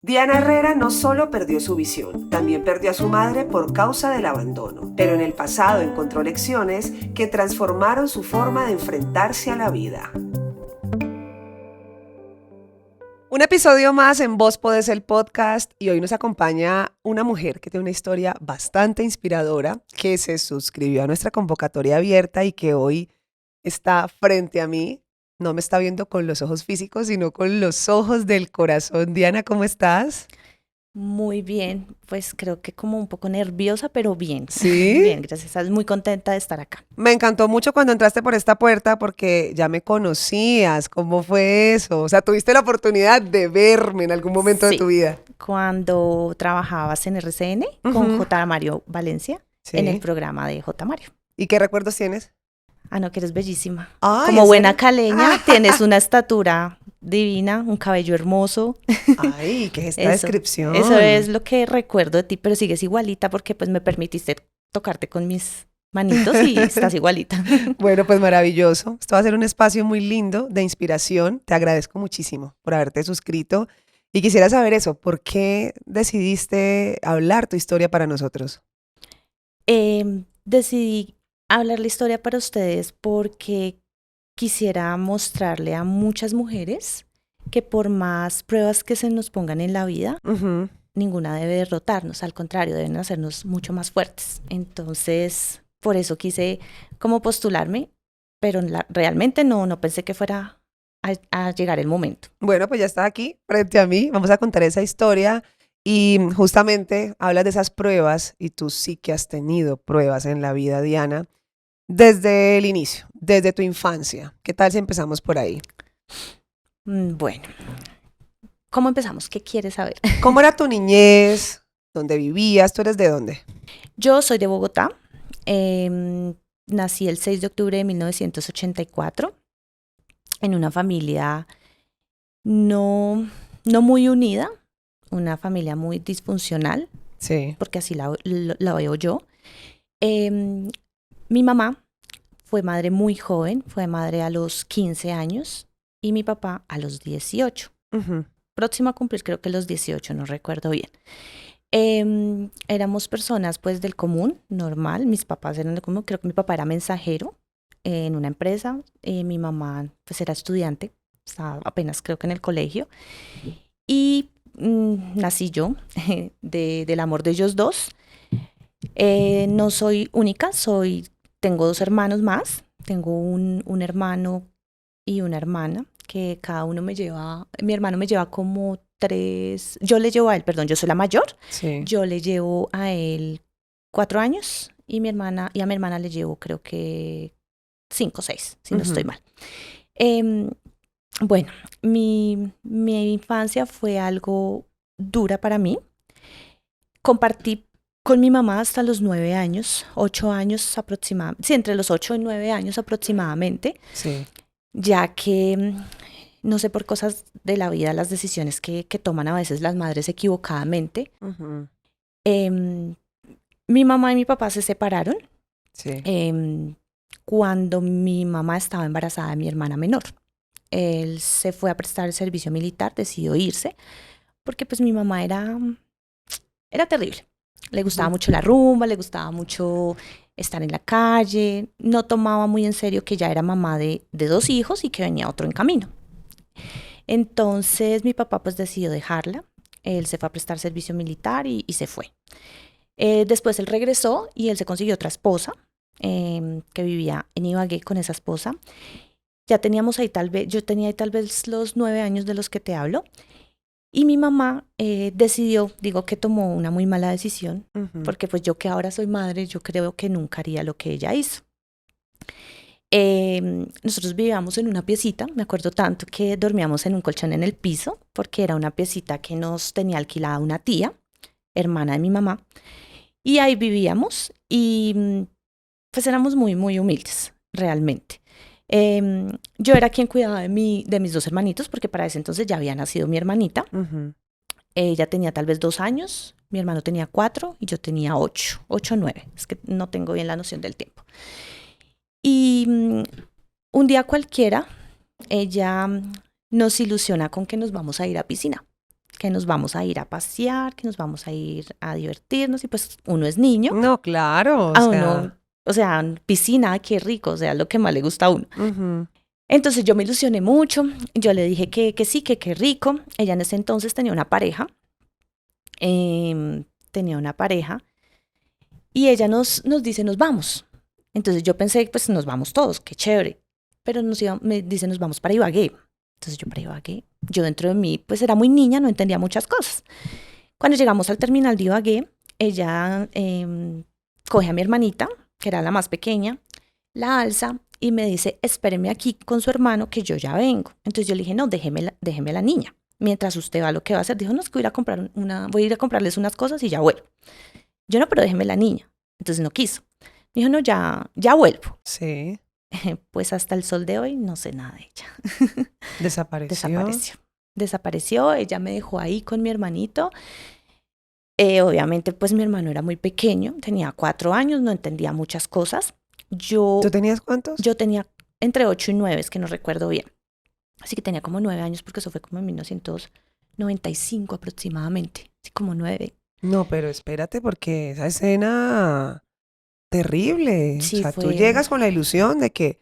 Diana Herrera no solo perdió su visión, también perdió a su madre por causa del abandono, pero en el pasado encontró lecciones que transformaron su forma de enfrentarse a la vida. Un episodio más en Vos Podés, el podcast, y hoy nos acompaña una mujer que tiene una historia bastante inspiradora, que se suscribió a nuestra convocatoria abierta y que hoy está frente a mí. No me está viendo con los ojos físicos, sino con los ojos del corazón. Diana, ¿cómo estás? Muy bien, pues creo que como un poco nerviosa, pero bien. ¿Sí? Bien, gracias. Estás muy contenta de estar acá. Me encantó mucho cuando entraste por esta puerta porque ya me conocías. ¿Cómo fue eso? O sea, tuviste la oportunidad de verme en algún momento de tu Sí, vida. cuando trabajabas en RCN con Ujú. J. Mario Valencia en el Sí. programa de J. Mario. ¿Y qué recuerdos tienes? Ah, no, que eres bellísima. Ay, Como ¿en buena serio? caleña, tienes una estatura divina, un cabello hermoso. Ay, ¿qué es esta Eso es descripción? lo que recuerdo de ti, pero sigues igualita porque pues me permitiste tocarte con mis manitos y estás igualita. Bueno, pues maravilloso. Esto va a ser un espacio muy lindo de inspiración. Te agradezco muchísimo por haberte suscrito. Y quisiera saber eso, ¿por qué decidiste hablar tu historia para nosotros? Decidí hablar la historia para ustedes porque quisiera mostrarle a muchas mujeres que por más pruebas que se nos pongan en la vida, Ujú. ninguna debe derrotarnos, al contrario, deben hacernos mucho más fuertes. Entonces, por eso quise como postularme, pero realmente no pensé que fuera a llegar el momento. Bueno, pues ya está aquí frente a mí. Vamos a contar esa historia y justamente hablas de esas pruebas y tú sí que has tenido pruebas en la vida, Diana, desde el inicio, desde tu infancia. ¿Qué tal si empezamos por ahí? Bueno, ¿cómo empezamos? ¿Qué quieres saber? ¿Cómo era tu niñez? ¿Dónde vivías? ¿Tú eres de dónde? Yo soy de Bogotá. Nací el 6 de octubre de 1984 en una familia no muy unida, una familia muy disfuncional, Sí. porque así la veo yo. Em, Mi mamá fue madre muy joven, fue madre a los 15 años y mi papá a los 18. Ujú. Próximo a cumplir creo que los 18, no recuerdo bien. Éramos personas pues del común, normal, mis papás eran del común, creo que mi papá era mensajero en una empresa, mi mamá pues era estudiante, estaba apenas creo que en el colegio y nací yo del amor de ellos dos. No soy única, tengo dos hermanos más, tengo un hermano y una hermana que cada uno mi hermano me lleva como 3, yo le llevo a él, perdón, yo soy la mayor, Sí. yo le llevo a él 4 años y a mi hermana le llevo creo que 5 o 6, si no estoy Ujú. mal. Em, bueno, mi infancia fue algo dura para mí. Compartí con mi mamá hasta los 9 años, 8 años aproximadamente, sí, entre los 8 y 9 años aproximadamente, Sí. ya que no sé por cosas de la vida, las decisiones que toman a veces las madres equivocadamente. Ujú. Em, Mi mamá y mi papá se separaron Sí. em, cuando mi mamá estaba embarazada de mi hermana menor. Él se fue a prestar el servicio militar, decidió irse, porque pues mi mamá era terrible. Le gustaba Ujú. mucho la rumba, le gustaba mucho estar en la calle, no tomaba muy en serio que ya era mamá de 2 hijos y que venía otro en camino. Entonces mi papá pues decidió dejarla, él se fue a prestar servicio militar y se fue. Después él regresó y él se consiguió otra esposa que vivía en Ibagué con esa esposa. Ya teníamos ahí yo tenía ahí tal vez los 9 años de los que te hablo. Y mi mamá decidió, digo que tomó una muy mala decisión, Ujú. porque pues yo que ahora soy madre, yo creo que nunca haría lo que ella hizo. Nosotros vivíamos en una piecita, me acuerdo tanto que dormíamos en un colchón en el piso, porque era una piecita que nos tenía alquilada una tía, hermana de mi mamá, y ahí vivíamos y pues éramos muy humildes, realmente. Yo era quien cuidaba de mis dos hermanitos, porque para ese entonces ya había nacido mi hermanita. Ujú. Ella tenía tal vez 2 años, mi hermano tenía 4 y yo tenía 8 o 9. Es que no tengo bien la noción del tiempo. Y un día cualquiera, ella nos ilusiona con que nos vamos a ir a piscina. que nos vamos a ir a pasear, que nos vamos a ir a divertirnos y pues uno es niño, No, claro, a uno, o sea, piscina, qué rico, o sea, lo que más le gusta a uno. ujú. Entonces yo me ilusioné mucho, yo le dije que sí, que qué rico. Ella en ese entonces tenía una pareja, tenía una pareja y ella nos dice, nos vamos. Entonces yo pensé, pues nos vamos todos, qué chévere. Pero me dice, nos vamos para Ibagué. Entonces yo para Ibagué, yo dentro de mí, pues era muy niña, no entendía muchas cosas. Cuando llegamos al terminal de Ibagué, ella coge a mi hermanita, que era la más pequeña, la alza y me dice, espéreme aquí con su hermano que yo ya vengo. Entonces yo le dije, no, déjeme la niña. Mientras usted va, lo que va a hacer, dijo, no, es que voy a ir a comprarles unas cosas y ya vuelvo. Yo no, pero déjeme la niña. Entonces no quiso. Me dijo, no, ya vuelvo. Sí, Pues hasta el sol de hoy no sé nada de ella. desapareció. Desapareció, ella me dejó ahí con mi hermanito. Obviamente, pues mi hermano era muy pequeño, tenía 4 años, no entendía muchas cosas. ¿Tú tenías cuántos? Yo tenía entre 8 y 9, es que no recuerdo bien. Así que tenía como 9 años, porque eso fue como en 1995 aproximadamente. Así como 9. No, pero espérate, porque esa escena terrible. O Sí, sea, tú fue. llegas con la ilusión de que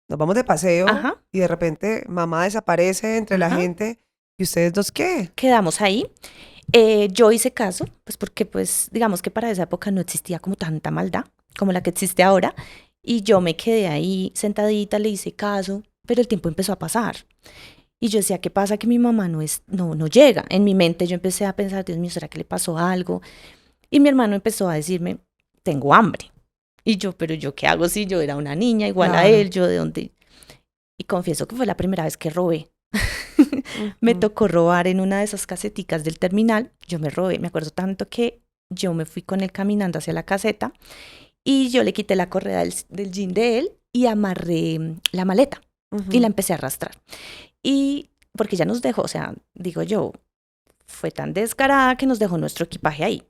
nos vamos de paseo Ajá, y de repente mamá desaparece entre la ajá. gente y ustedes dos, ¿qué? Quedamos ahí. Yo hice caso, pues porque pues digamos que para esa época no existía como tanta maldad como la que existe ahora. Y yo me quedé ahí sentadita, le hice caso, pero el tiempo empezó a pasar. Y yo decía, ¿qué pasa que mi mamá no llega? En mi mente yo empecé a pensar, Dios mío, ¿será que le pasó algo? Y mi hermano empezó a decirme, tengo hambre. Y yo, pero yo, ¿qué hago si yo era una niña igual a Claro. él? Yo, ¿de dónde? Y confieso que fue la primera vez que robé. Me Ujú. tocó robar en una de esas caseticas del terminal. Yo me robé, me acuerdo tanto que yo me fui con él caminando hacia la caseta y yo le quité la correa del jean de él y amarré la maleta y la Ujú. empecé a arrastrar. Y porque ya nos dejó, o sea, digo yo, fue tan descarada que nos dejó nuestro equipaje ahí.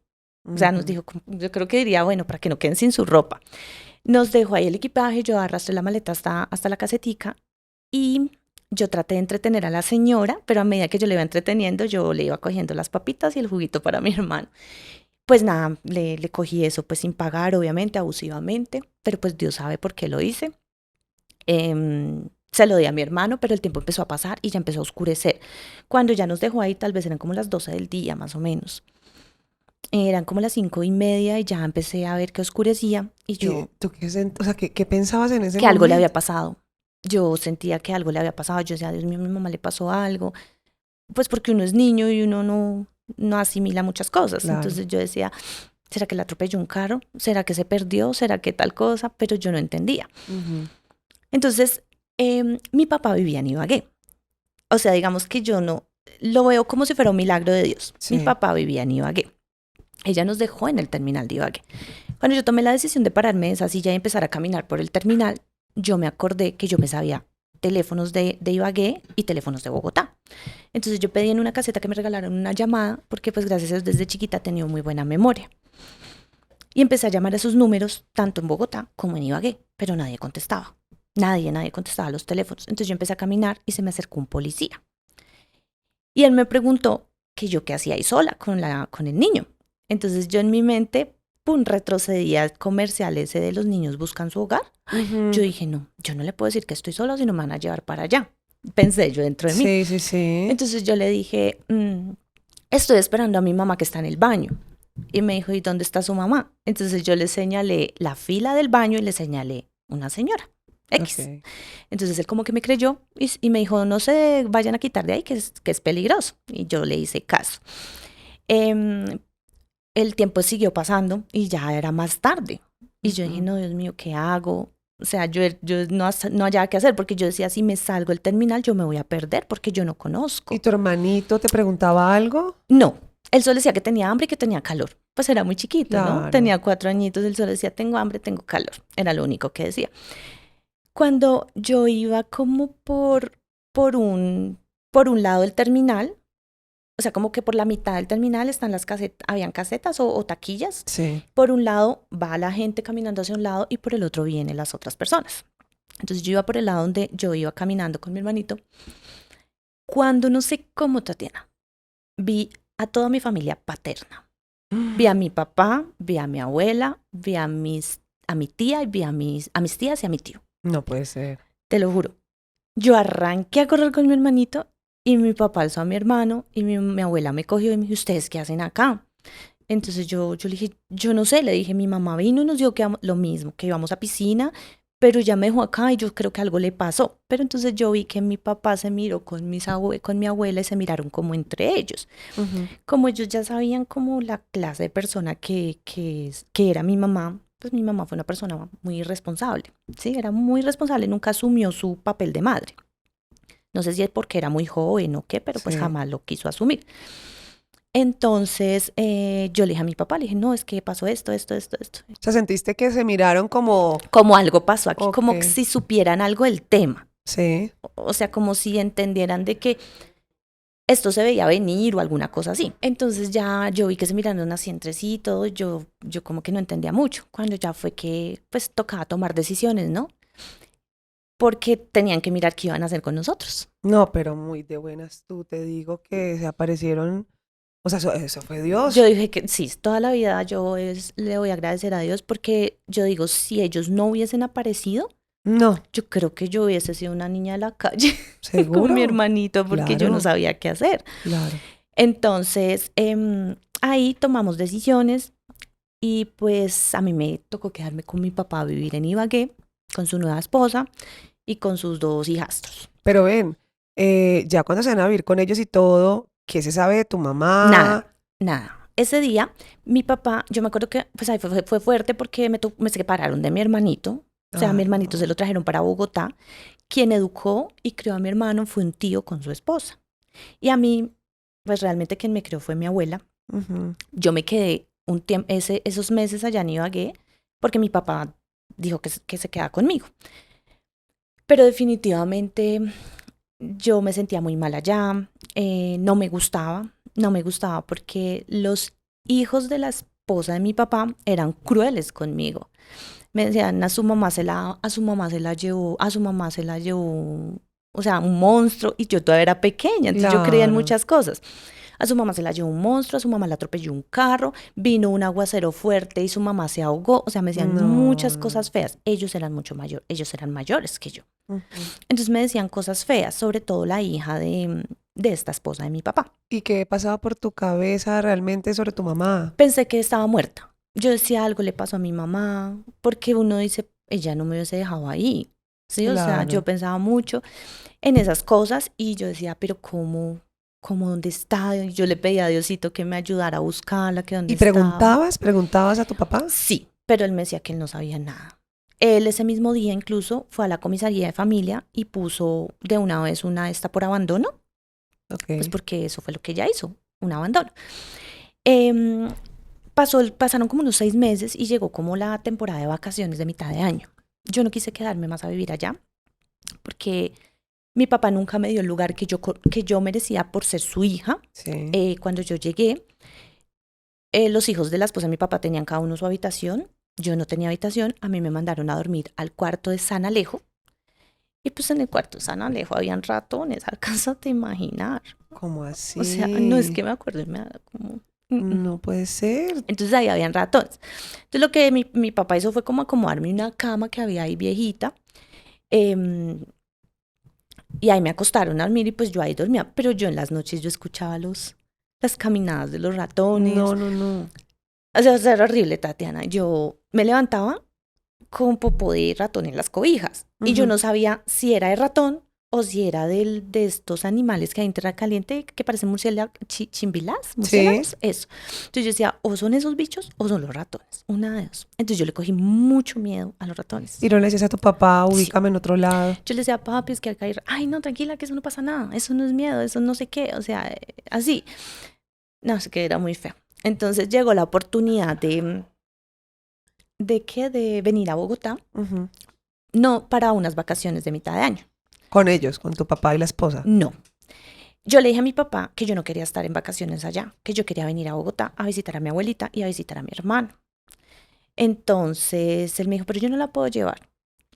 O sea, nos Ujú. dijo, yo creo que diría, bueno, para que no queden sin su ropa. Nos dejó ahí el equipaje, yo arrastré la maleta hasta la casetica y yo traté de entretener a la señora, pero a medida que yo le iba entreteniendo, yo le iba cogiendo las papitas y el juguito para mi hermano. Pues nada, le cogí eso, pues sin pagar, obviamente, abusivamente, pero pues Dios sabe por qué lo hice. Se lo di a mi hermano, pero el tiempo empezó a pasar y ya empezó a oscurecer. Cuando ya nos dejó ahí, tal vez eran como las 12 del día, más o menos. Eran como las 5:30 y ya empecé a ver que oscurecía y ¿Y yo, tú o sea, qué pensabas en ese que algo le momento? había pasado. Yo sentía que algo le había pasado. Yo decía, Dios mío, a mi mamá le pasó algo. Pues porque uno es niño y uno no asimila muchas cosas. Claro. Entonces yo decía, ¿será que le atropelló un carro? ¿Será que se perdió? ¿Será que tal cosa? Pero yo no entendía. Ujú. Entonces, mi papá vivía en Ibagué. O sea, digamos que yo no lo veo como si fuera un milagro de Dios. Mi Sí. papá vivía en Ibagué. Ella nos dejó en el terminal de Ibagué. Cuando yo tomé la decisión de pararme de esa silla y empezar a caminar por el terminal, yo me acordé que yo me sabía teléfonos de Ibagué y teléfonos de Bogotá. Entonces yo pedí en una caseta que me regalaron una llamada porque pues gracias a Dios desde chiquita he tenido muy buena memoria. Y empecé a llamar a esos números tanto en Bogotá como en Ibagué, pero nadie contestaba. Nadie contestaba los teléfonos. Entonces yo empecé a caminar y se me acercó un policía. Y él me preguntó que yo qué hacía ahí sola con el niño. Entonces yo en mi mente, pum, retrocedía al comercial ese de los niños buscan su hogar. Yo Ujú. dije, no, yo no le puedo decir que estoy sola, sino me van a llevar para allá. Pensé yo dentro de mí. Sí, sí, sí. Entonces yo le dije, estoy esperando a mi mamá que está en el baño. Y me dijo, ¿y dónde está su mamá? Entonces yo le señalé la fila del baño y le señalé una señora, X. Ok. Entonces él como que me creyó y me dijo, no se vayan a quitar de ahí, que es peligroso. Y yo le hice caso. Em, el tiempo siguió pasando y ya era más tarde. Y yo dije, Ujú. no, Dios mío, ¿qué hago? O sea, yo no hallaba qué hacer porque yo decía, si me salgo del terminal, yo me voy a perder porque yo no ¿Y conozco. tu hermanito te preguntaba algo? No, él solo decía que tenía hambre y que tenía calor. Pues era muy chiquito, ¿no? Claro. Tenía 4 añitos, él solo decía, tengo hambre, tengo calor. Era lo único que decía. Cuando yo iba como por por un lado del terminal, o sea, como que por la mitad del terminal están las casetas, habían casetas o taquillas. Sí. Por un lado va la gente caminando hacia un lado y por el otro vienen las otras personas. Entonces yo iba por el lado donde yo iba caminando con mi hermanito, cuando no sé cómo, Tatiana. vi a toda mi familia paterna. Vi a mi papá, vi a mi abuela, vi a mi tía y vi a mis tías y a mi tío. No puede ser. Te lo juro. Yo arranqué a correr con mi hermanito y mi papá alzó a mi hermano y mi abuela me cogió y me dijo, ¿ustedes qué hacen acá? Entonces yo le dije, yo no sé, le dije, mi mamá vino y nos dijo que lo mismo, que íbamos a piscina, pero ya me dejó acá y yo creo que algo le pasó. Pero entonces yo vi que mi papá se miró con mi abuela y se miraron como entre ellos. Ujú. Como ellos ya sabían como la clase de persona que era mi mamá, pues mi mamá fue una persona muy irresponsable, ¿sí? Era muy responsable, nunca asumió su papel de madre. No sé si es porque era muy joven o qué, pero pues Sí. jamás lo quiso asumir. Entonces yo le dije a mi papá, le dije, no, es que pasó esto. O sea, sentiste que se miraron como, Como algo pasó aquí, ok, como si supieran algo del tema. sí. O sea, como si entendieran de que esto se veía venir o alguna cosa así. Entonces ya yo vi que se miraron así entre sí y todo, yo como que no entendía mucho. Cuando ya fue que pues tocaba tomar decisiones, ¿no? Porque tenían que mirar qué iban a hacer con nosotros. No, pero muy de buenas tú, te digo que se aparecieron, o sea, eso fue Dios. Yo dije que sí, toda la vida le voy a agradecer a Dios porque yo digo, si ellos no hubiesen aparecido, No, yo creo que yo hubiese sido una niña de la calle con mi seguro, hermanito porque yo no claro, sabía qué hacer. claro. Entonces, ahí tomamos decisiones y pues a mí me tocó quedarme con mi papá a vivir en Ibagué, con su nueva esposa y con sus 2 hijastros. Pero ven, ya cuando se van a vivir con ellos y todo, ¿qué se sabe de tu mamá? Nada, nada. Ese día, mi papá, yo me acuerdo que pues ahí fue fuerte porque me separaron de mi hermanito. O sea, a mi Ah, hermanito se lo trajeron para Bogotá. Quien educó y crió a mi hermano fue un tío con su esposa. Y a mí, pues realmente quien me crió fue mi abuela. ujú. Yo me quedé un tiempo, esos meses allá en Ibagué porque mi papá dijo que se quedaba conmigo. Pero definitivamente yo me sentía muy mal allá, no me gustaba porque los hijos de la esposa de mi papá eran crueles conmigo. Me decían, a su mamá se la llevó, a su mamá se la llevó, o sea, un monstruo, y yo todavía era pequeña, entonces yo creía en Claro. muchas cosas. A su mamá se la llevó un monstruo, a su mamá la atropelló un carro, vino un aguacero fuerte y su mamá se ahogó, o sea, me decían No, muchas no. cosas feas. Ellos eran mayores que yo. Ujú. Entonces me decían cosas feas, sobre todo la hija de esta esposa de mi papá. ¿Y qué pasaba por tu cabeza realmente sobre tu mamá? Pensé que estaba muerta. Yo decía, algo le pasó a mi mamá, porque uno dice, ella no me hubiese dejado ahí. Sí, o sea, yo Claro. pensaba mucho en esas cosas y yo decía, pero ¿cómo dónde está? Y yo le pedía a Diosito que me ayudara a buscarla, que dónde ¿Y estaba. preguntabas a tu papá? Sí, pero él me decía que él no sabía nada. Él ese mismo día incluso fue a la comisaría de familia y puso de una vez una esta por abandono, pues Ok. porque eso fue lo que ella hizo, un abandono. Em, pasaron como unos 6 meses y llegó como la temporada de vacaciones de mitad de año. Yo no quise quedarme más a vivir allá porque mi papá nunca me dio el lugar que yo merecía por ser su hija. Sí. Cuando yo llegué, los hijos de la esposa de mi papá tenían cada uno su habitación. Yo no tenía habitación. A mí me mandaron a dormir al cuarto de San Alejo. Y pues en el cuarto de San Alejo habían ratones, alcánzate a imaginar. ¿Cómo O sea, no es así? que me acuerdo y me da como... No puede ser. Entonces ahí habían ratones. Entonces lo que mi papá hizo fue como acomodarme una cama que había ahí viejita. em, y ahí me acostaron a dormir y pues yo ahí dormía. Pero yo en las noches yo escuchaba las caminadas de los ratones. No, no, no. O sea, era horrible, Tatiana. Yo me levantaba con popó de ratón en las cobijas. Y yo Ujú. no sabía si era de ratón o si era de estos animales que hay en tierra caliente que parecen chimbilás, Sí. murciélagos, eso. Entonces yo decía, o son esos bichos o son los ratones, una de dos. Entonces yo le cogí mucho miedo a los ratones. Y no le decías a tu papá, Sí. ubícame en otro lado. Yo le decía, papi, es que acá hay... Ay, no, tranquila, que eso no pasa nada, eso no es miedo, eso no sé qué, o sea, así. No, es que era muy feo. Entonces llegó la oportunidad de venir a Bogotá, Ujú. no para unas vacaciones de mitad de año, Con ellos, con tu papá y la esposa. no. Yo le dije a mi papá que yo no quería estar en vacaciones allá, que yo quería venir a Bogotá a visitar a mi abuelita y a visitar a mi hermano. Entonces él me dijo, pero yo no la puedo llevar.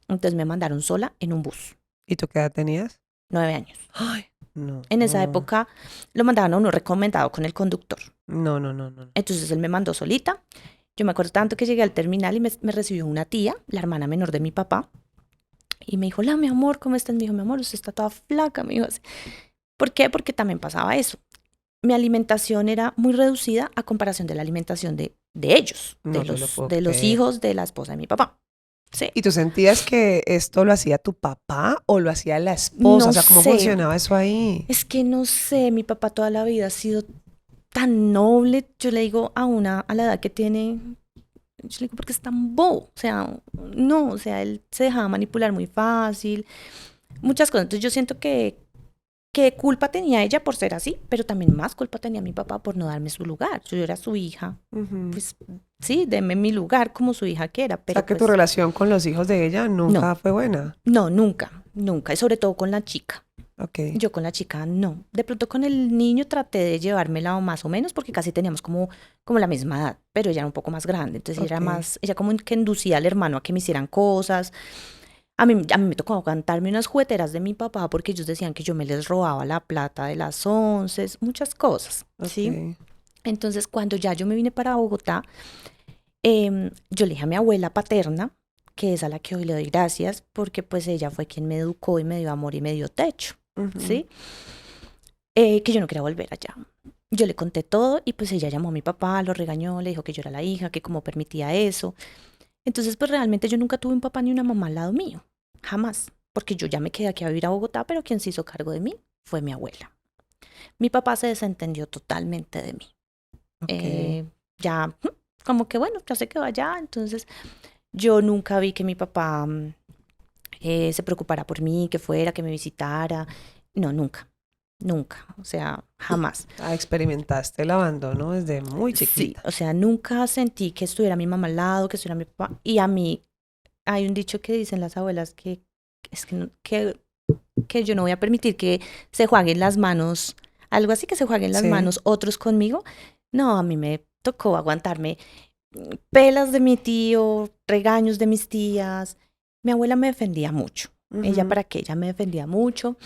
Entonces me mandaron sola en un bus. ¿Y tú qué edad tenías? 9 años. Ay, no. En esa época lo mandaban a uno recomendado con el conductor. No, no, no, no. Entonces él me mandó solita. Yo me acuerdo tanto que llegué al terminal y me recibió una tía, la hermana menor de mi papá, y me dijo, hola, mi amor, ¿cómo estás? Me dijo, mi amor, usted está toda flaca, me dijo así. ¿Por qué? Porque también pasaba eso. Mi alimentación era muy reducida a comparación de la alimentación de ellos, No te lo puedo de los creer. hijos de la esposa de mi papá. Sí. ¿Y tú sentías que esto lo hacía tu papá o lo hacía la esposa? No O sea, ¿cómo sé. funcionaba eso ahí? Es que no sé, mi papá toda la vida ha sido tan noble. Yo le digo a la edad que tiene, yo le digo, porque es tan bobo. O sea, no, o sea, él se dejaba manipular muy fácil, muchas cosas. Entonces yo siento que culpa tenía ella por ser así, pero también más culpa tenía mi papá por no darme su lugar. Yo era su hija, Ujú. pues sí, deme mi lugar como su hija que era, O pero sea, que tu pues relación con los hijos de ella no, nunca fue buena. no, nunca, nunca, y sobre todo con la chica. Ok. Yo con la chica no. De pronto con el niño traté de llevármela más o menos porque casi teníamos como la misma edad, pero ella era un poco más grande. Entonces ella era Ok. más, ella como que inducía al hermano a que me hicieran cosas. A mí me tocó aguantarme unas jugueteras de mi papá porque ellos decían que yo me les robaba la plata de las onces, muchas cosas, ¿sí? Ok. Entonces cuando ya yo me vine para Bogotá, yo le dije a mi abuela paterna, que es a la que hoy le doy gracias, porque pues ella fue quien me educó y me dio amor y me dio techo. Ujú. ¿Sí? Que yo no quería volver allá. Yo le conté todo y pues ella llamó a mi papá, lo regañó, le dijo que yo era la hija, que cómo permitía eso. Entonces pues realmente yo nunca tuve un papá ni una mamá al lado mío, jamás, porque yo ya me quedé aquí a vivir a Bogotá, pero quien se hizo cargo de mí fue mi abuela. Mi papá se desentendió totalmente de mí. Ok. Ya, como que bueno, ya se quedó allá, entonces yo nunca vi que mi papá se preocupara por mí, que fuera, que me visitara. No, nunca. Nunca, o sea, jamás. Ah, experimentaste el abandono desde muy Sí, chiquita. o sea, nunca sentí que estuviera mi mamá al lado, que estuviera mi papá. Y a mí hay un dicho que dicen las abuelas que es que, que yo no voy a permitir que se jueguen las manos, algo así que se jueguen las Sí. manos otros conmigo. No, a mí me tocó aguantarme pelas de mi tío, regaños de mis tías. Mi abuela me defendía mucho. Ella Ujú. para qué, ella me defendía mucho.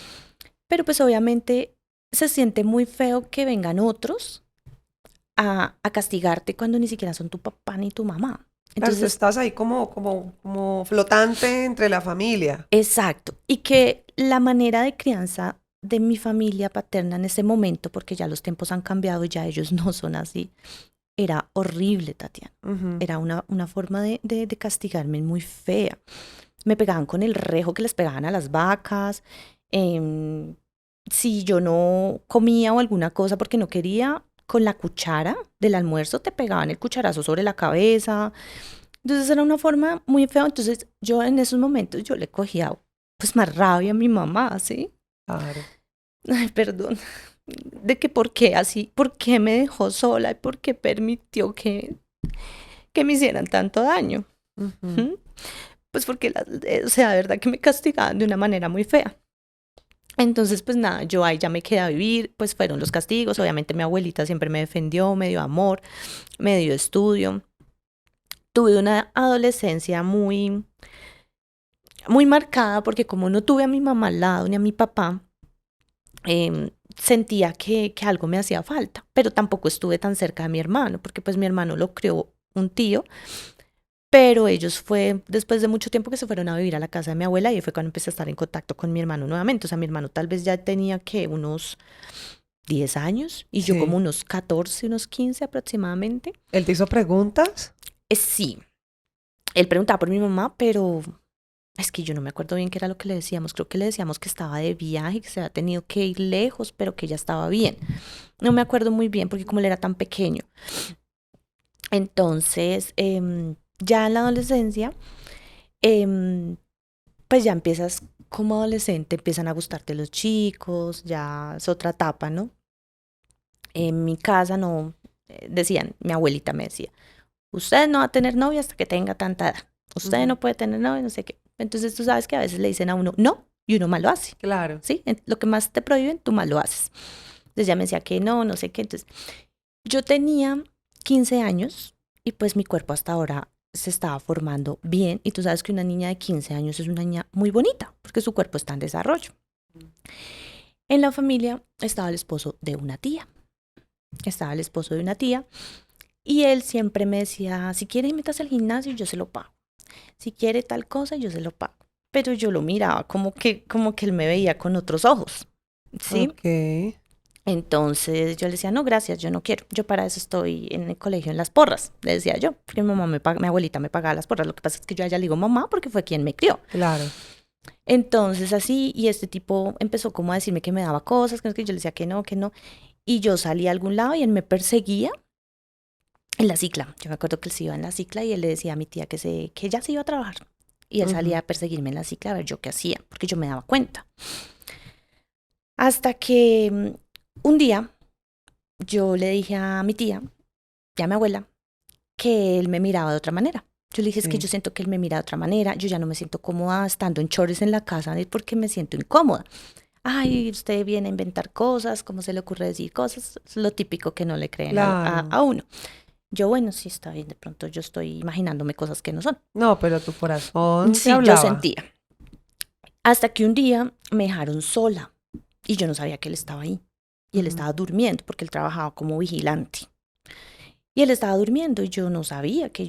Pero pues obviamente se siente muy feo que vengan otros a castigarte cuando ni siquiera son tu papá ni tu mamá. Claro, tú Entonces, estás ahí como flotante entre la familia. exacto. Y que la manera de crianza de mi familia paterna en ese momento, porque ya los tiempos han cambiado y ya ellos no son así, era horrible, Tatiana. Ujú. Era una forma de castigarme muy fea. Me pegaban con el rejo que les pegaban a las vacas. em, si yo no comía o alguna cosa porque no quería, con la cuchara del almuerzo te pegaban el cucharazo sobre la cabeza. Entonces era una forma muy fea. Entonces yo en esos momentos yo le cogía pues más rabia a mi mamá, ¿sí? Claro. Ay, perdón. De que por qué así, por qué me dejó sola y por qué permitió que me hicieran tanto daño. Ujú. ¿Mm? Pues porque, o sea, de verdad que me castigaban de una manera muy fea. Entonces, pues nada, yo ahí ya me quedé a vivir, pues fueron los castigos, obviamente mi abuelita siempre me defendió, me dio amor, me dio estudio. Tuve una adolescencia muy, muy marcada porque como no tuve a mi mamá al lado ni a mi papá, sentía que algo me hacía falta, pero tampoco estuve tan cerca de mi hermano, porque pues mi hermano lo crió un tío, pero ellos fue después de mucho tiempo que se fueron a vivir a la casa de mi abuela y ahí fue cuando empecé a estar en contacto con mi hermano nuevamente. O sea, mi hermano tal vez ya tenía que unos 10 años y yo como Sí. unos 14, unos 15 aproximadamente. ¿Él te hizo preguntas? Sí, él preguntaba por mi mamá, pero es que yo no me acuerdo bien qué era lo que le decíamos. Creo que le decíamos que estaba de viaje, que se había tenido que ir lejos, pero que ella estaba bien. No me acuerdo muy bien porque como él era tan pequeño. Entonces, ya en la adolescencia, em, pues ya empiezas como adolescente, empiezan a gustarte los chicos, ya es otra etapa, ¿no? En mi casa no, decían, mi abuelita me decía, usted no va a tener novia hasta que tenga tanta edad, usted Ujú. no puede tener novia, no sé qué. Entonces tú sabes que a veces le dicen a uno, no, y uno mal lo hace, Claro. ¿sí? Lo que más te prohíben, tú mal lo haces. Entonces ella me decía que no, no sé qué. Entonces yo tenía 15 años y pues mi cuerpo hasta ahora se estaba formando bien y tú sabes que una niña de 15 años es una niña muy bonita porque su cuerpo está en desarrollo. En la familia estaba el esposo de una tía. Estaba el esposo de una tía y él siempre me decía, si quiere metas al gimnasio, yo se lo pago. Si quiere tal cosa, yo se lo pago. Pero yo lo miraba como que él me veía con otros ojos, ¿sí? Ok, Entonces yo le decía, no, gracias, yo no quiero. Yo para eso estoy en el colegio en las porras, le decía yo, porque mi abuelita me pagaba las porras. Lo que pasa es que yo a ella le digo mamá porque fue quien me crió. claro. Entonces así, y este tipo empezó como a decirme que me daba cosas, que yo le decía que no, que no. Y yo salía a algún lado y él me perseguía en la cicla. Yo me acuerdo que él se iba en la cicla y él le decía a mi tía que ella se iba a trabajar. Y él salía a perseguirme en la cicla a ver yo qué hacía, porque yo me daba cuenta. Hasta que un día yo le dije a mi tía y a mi abuela que él me miraba de otra manera. Yo le dije, es que yo Sí. siento que él me mira de otra manera, yo ya no me siento cómoda estando en chores en la casa porque me siento incómoda. Ay, usted viene a inventar cosas, ¿cómo se le ocurre decir cosas? Es lo típico que no le creen Claro. a uno. Yo, bueno, sí, está bien, de pronto yo estoy imaginándome cosas que no son. No, pero tu corazón te Sí, yo hablaba. sentía. Hasta que un día me dejaron sola y yo no sabía que él estaba ahí. Y él Ujú. estaba durmiendo porque él trabajaba como vigilante. Y él estaba durmiendo y yo no sabía que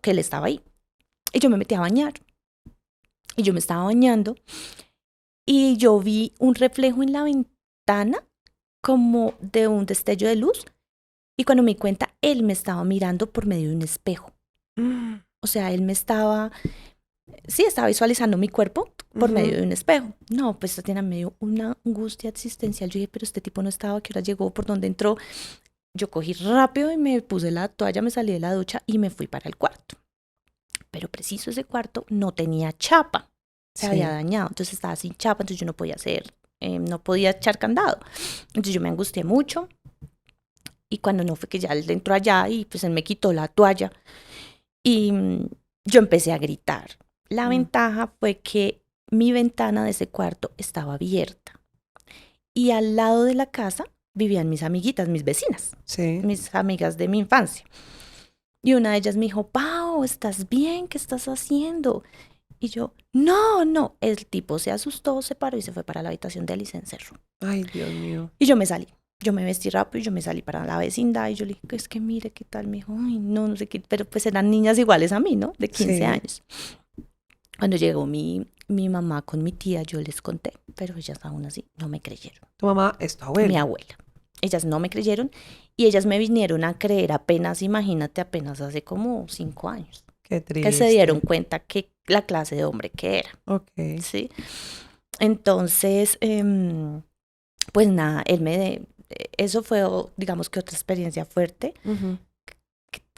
que él estaba ahí. Y yo me metí a bañar. Y yo me estaba bañando y yo vi un reflejo en la ventana como de un destello de luz. Y cuando me di cuenta, él me estaba mirando por medio de un espejo. O sea, él me estaba, sí, estaba visualizando mi cuerpo por medio Ujú. de un espejo. No, pues Tatiana, me dio una angustia existencial. Yo dije, pero este tipo no estaba, ¿a qué hora llegó? ¿Por dónde entró? Yo cogí rápido y me puse la toalla, me salí de la ducha y me fui para el cuarto. Pero preciso ese cuarto no tenía chapa, se había Sí. dañado, entonces estaba sin chapa, entonces yo no podía no podía echar candado. Entonces yo me angustié mucho y cuando no fue que ya él entró allá y pues él me quitó la toalla y yo empecé a gritar. La Mm. ventaja fue que mi ventana de ese cuarto estaba abierta y al lado de la casa vivían mis amiguitas, mis vecinas, Sí. mis amigas de mi infancia. Y una de ellas me dijo, Pau, ¿estás bien? ¿Qué estás haciendo? Y yo, no, no. El tipo se asustó, se paró y se fue para la habitación de él y se encerró. Ay, Dios mío. Y yo me salí. Yo me vestí rápido y yo me salí para la vecindad y yo le dije, es que mire qué tal. Me dijo, ay, no, no sé qué. Pero pues eran niñas iguales a mí, ¿no? De 15 Sí. años. Cuando llegó mi mamá con mi tía, yo les conté, pero ellas aún así no me creyeron. Tu mamá es tu Mi abuela. abuela. Ellas no me creyeron y ellas me vinieron a creer apenas, imagínate, apenas hace como 5 años, Qué que se dieron triste. cuenta que la clase de hombre que era, Ok. ¿sí? Entonces, pues nada, eso fue, digamos que otra experiencia fuerte, Ujú.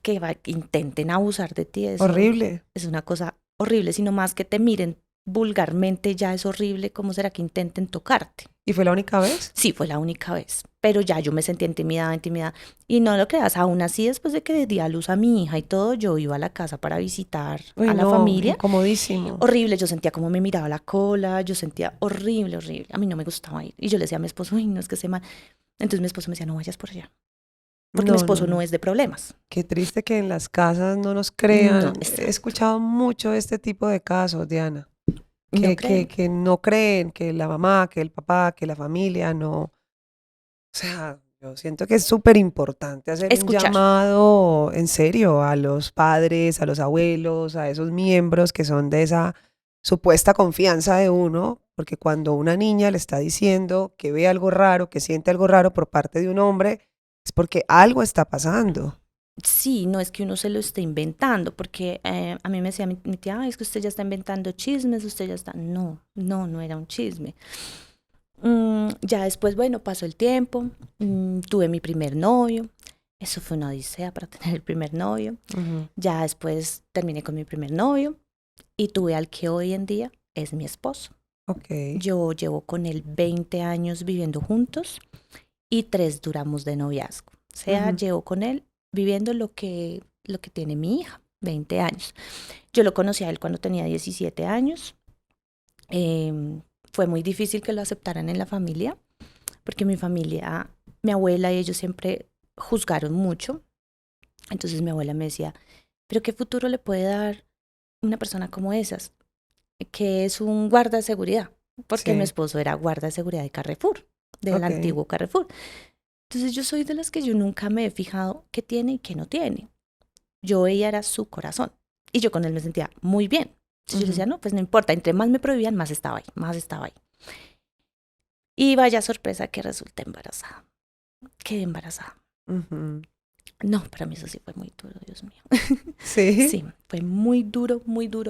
que intenten abusar de ti, eso Horrible. es una cosa horrible, sino más que te miren vulgarmente ya es horrible, ¿cómo será que intenten tocarte? ¿Y fue la única vez? Sí, fue la única vez, pero ya yo me sentí intimidada. Y no lo creas, aún así, después de que di a luz a mi hija y todo, yo iba a la casa para visitar Uy, a la no, familia. incomodísimo. Horrible, yo sentía como me miraba la cola, yo sentía horrible, horrible. A mí no me gustaba ir. Y yo le decía a mi esposo, uy, no es que se mal. Entonces mi esposo me decía, no vayas por allá, porque mi No, no, esposo no no. es de problemas. Qué triste que en las casas no nos No, crean. He exacto. escuchado mucho este tipo de casos, Diana, No creen. que no creen, que la mamá, que el papá, que la familia no. O sea, yo siento que es súper importante hacer un Escuchar. llamado en serio a los padres, a los abuelos, a esos miembros que son de esa supuesta confianza de uno, porque cuando una niña le está diciendo que ve algo raro, que siente algo raro por parte de un hombre, es porque algo está pasando. Sí, no es que uno se lo esté inventando, porque a mí me decía mi tía, "Ay, es que usted ya está inventando chismes, usted ya está... No, no, no era un chisme. Ya después, bueno, pasó el tiempo, tuve mi primer novio, eso fue una odisea para tener el primer novio. Ujú. Ya después terminé con mi primer novio y tuve al que hoy en día es mi esposo. Ok. Yo llevo con él 20 años viviendo juntos y 3 duramos de noviazgo. O sea, Ujú. llevo con él viviendo lo que tiene mi hija, 20 años. Yo lo conocí a él cuando tenía 17 años. Fue muy difícil que lo aceptaran en la familia, porque mi familia, mi abuela y ellos siempre juzgaron mucho. Entonces mi abuela me decía, pero ¿qué futuro le puede dar una persona como esas? Que es un guarda de seguridad. porque mi Sí, esposo era guarda de seguridad de Carrefour, del ok. antiguo Carrefour. Entonces yo soy de las que yo nunca me he fijado qué tiene y qué no tiene. Yo veía era su corazón y yo con él me sentía muy bien. Entonces yo le Ujú. decía, no, pues no importa, entre más me prohibían, más estaba ahí, más estaba ahí. Y vaya sorpresa que resulté embarazada. Quedé embarazada. Ujú. No, para mí eso sí fue muy duro, Dios mío. Sí. Sí, fue muy duro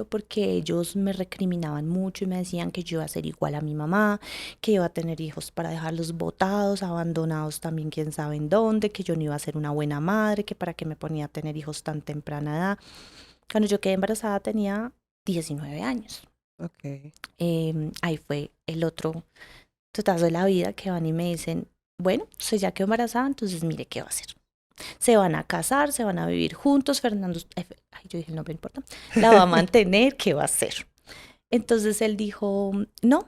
porque ellos me recriminaban mucho y me decían que yo iba a ser igual a mi mamá, que iba a tener hijos para dejarlos botados, abandonados también quién sabe en dónde, que yo no iba a ser una buena madre, que para qué me ponía a tener hijos tan temprana edad. Cuando yo quedé embarazada tenía 19 años. Ok. Ahí fue el otro totazo de la vida que van y me dicen, bueno, usted ya quedó embarazada, entonces mire qué va a hacer. Se van a casar, se van a vivir juntos, Fernando, ay, yo dije el nombre, no importa, la va a mantener, ¿qué va a hacer? Entonces él dijo, no,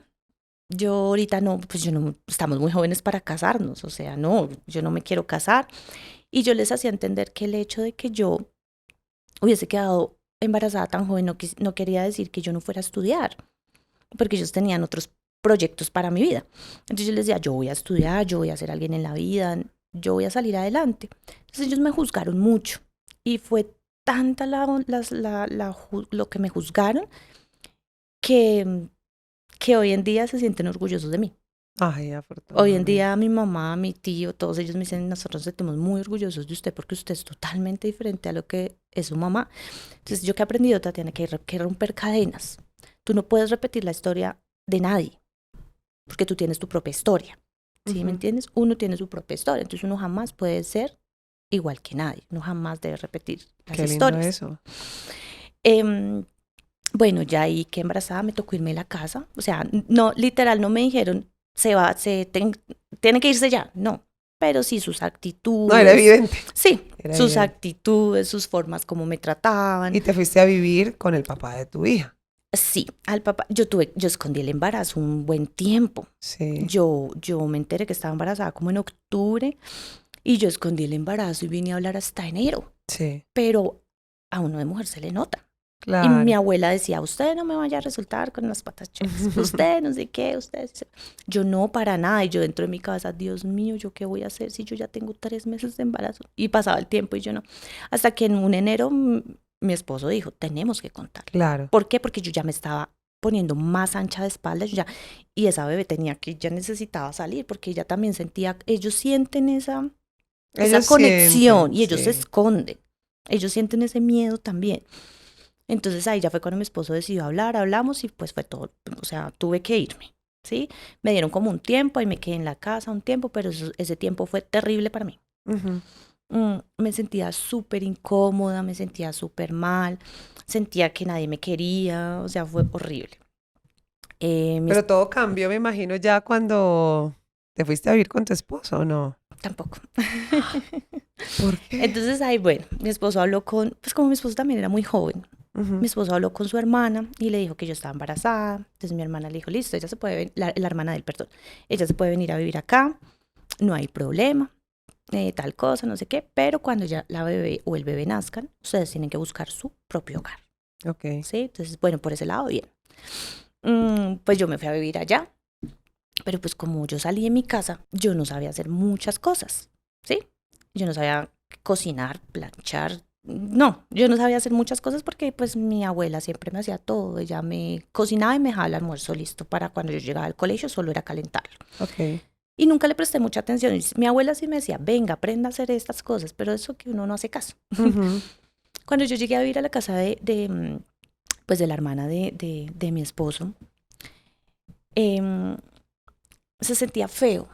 yo ahorita no, pues yo no, estamos muy jóvenes para casarnos, o sea, no, yo no me quiero casar. Y yo les hacía entender que el hecho de que yo hubiese quedado embarazada tan joven no quería decir que yo no fuera a estudiar, porque ellos tenían otros proyectos para mi vida. Entonces yo les decía, yo voy a estudiar, yo voy a ser alguien en la vida, yo voy a salir adelante. Entonces ellos me juzgaron mucho y fue tanta lo que me juzgaron que, que hoy en día se sienten orgullosos de mí. Ay, Hoy en afortunadamente. día mi mamá, mi tío, todos ellos me dicen, nosotros nos sentimos muy orgullosos de usted porque usted es totalmente diferente a lo que es su mamá. Entonces yo que he aprendido, Tatiana, que romper cadenas. Tú no puedes repetir la historia de nadie porque tú tienes tu propia historia. ¿Sí me Ujú. entiendes? Uno tiene su propia historia, entonces uno jamás puede ser igual que nadie, uno jamás debe repetir las Qué lindo historias. eso. Em, bueno, ya ahí que embarazada me tocó irme a la casa, o sea, no, literal, no me dijeron, tiene que irse ya, no, pero sí sus No, era actitudes, evidente. sí, Era sus evidente. actitudes, sus formas como me trataban. Y te fuiste a vivir con el papá de tu hija. Sí, al papá, yo escondí el embarazo un buen tiempo. Sí, Yo me enteré que estaba embarazada como en octubre y yo escondí el embarazo y vine a hablar hasta enero, sí, pero a uno de mujer se le nota. Y mi claro. abuela decía, usted no me vaya a resultar con las patas chuecas, usted no sé qué, usted... Yo no, para nada, y yo dentro de mi casa, Dios mío, ¿yo qué voy a hacer si yo ya tengo 3 meses de embarazo? Y pasaba el tiempo y yo no. Hasta que en un enero mi esposo dijo, tenemos que contar. Claro. ¿Por qué? Porque yo ya me estaba poniendo más ancha de espalda, y esa bebé ya necesitaba salir, porque ella también sentía, ellos sienten esa Ellos sienten, conexión y ellos se sí. esconden, ellos sienten ese miedo también. Entonces ahí ya fue cuando mi esposo decidió hablar, hablamos y pues fue todo, o sea, tuve que irme, ¿sí? Me dieron como un tiempo y me quedé en la casa un tiempo, pero ese tiempo fue terrible para mí. Ujú. Me sentía súper incómoda, me sentía súper mal, sentía que nadie me quería, o sea, fue horrible. Mi Pero todo cambió, me imagino, ya cuando te fuiste a vivir con tu esposo, ¿o no? tampoco. ¿Por qué? Entonces ahí, bueno, mi esposo habló pues como mi esposo también era muy joven, Ujú. mi esposo habló con su hermana y le dijo que yo estaba embarazada. Entonces mi hermana le dijo, listo, ella se puede venir, la hermana del perdón, ella se puede venir a vivir acá, no hay problema, tal cosa, no sé qué, pero cuando ya la bebé o el bebé nazcan, ustedes tienen que buscar su propio hogar, Ok. ¿sí? Entonces, bueno, por ese lado, bien. Pues yo me fui a vivir allá, pero pues como yo salí de mi casa, yo no sabía hacer muchas cosas, ¿sí? Yo no sabía cocinar, planchar. No, yo no sabía hacer muchas cosas porque pues mi abuela siempre me hacía todo. Ella me cocinaba y me dejaba el almuerzo listo para cuando yo llegaba al colegio, solo era calentarlo. Ok. Y nunca le presté mucha atención. Mi abuela sí me decía, venga, aprenda a hacer estas cosas, pero eso que uno no hace caso. Ujú. Cuando yo llegué a vivir a la casa pues de la hermana de mi esposo, em, se sentía feo.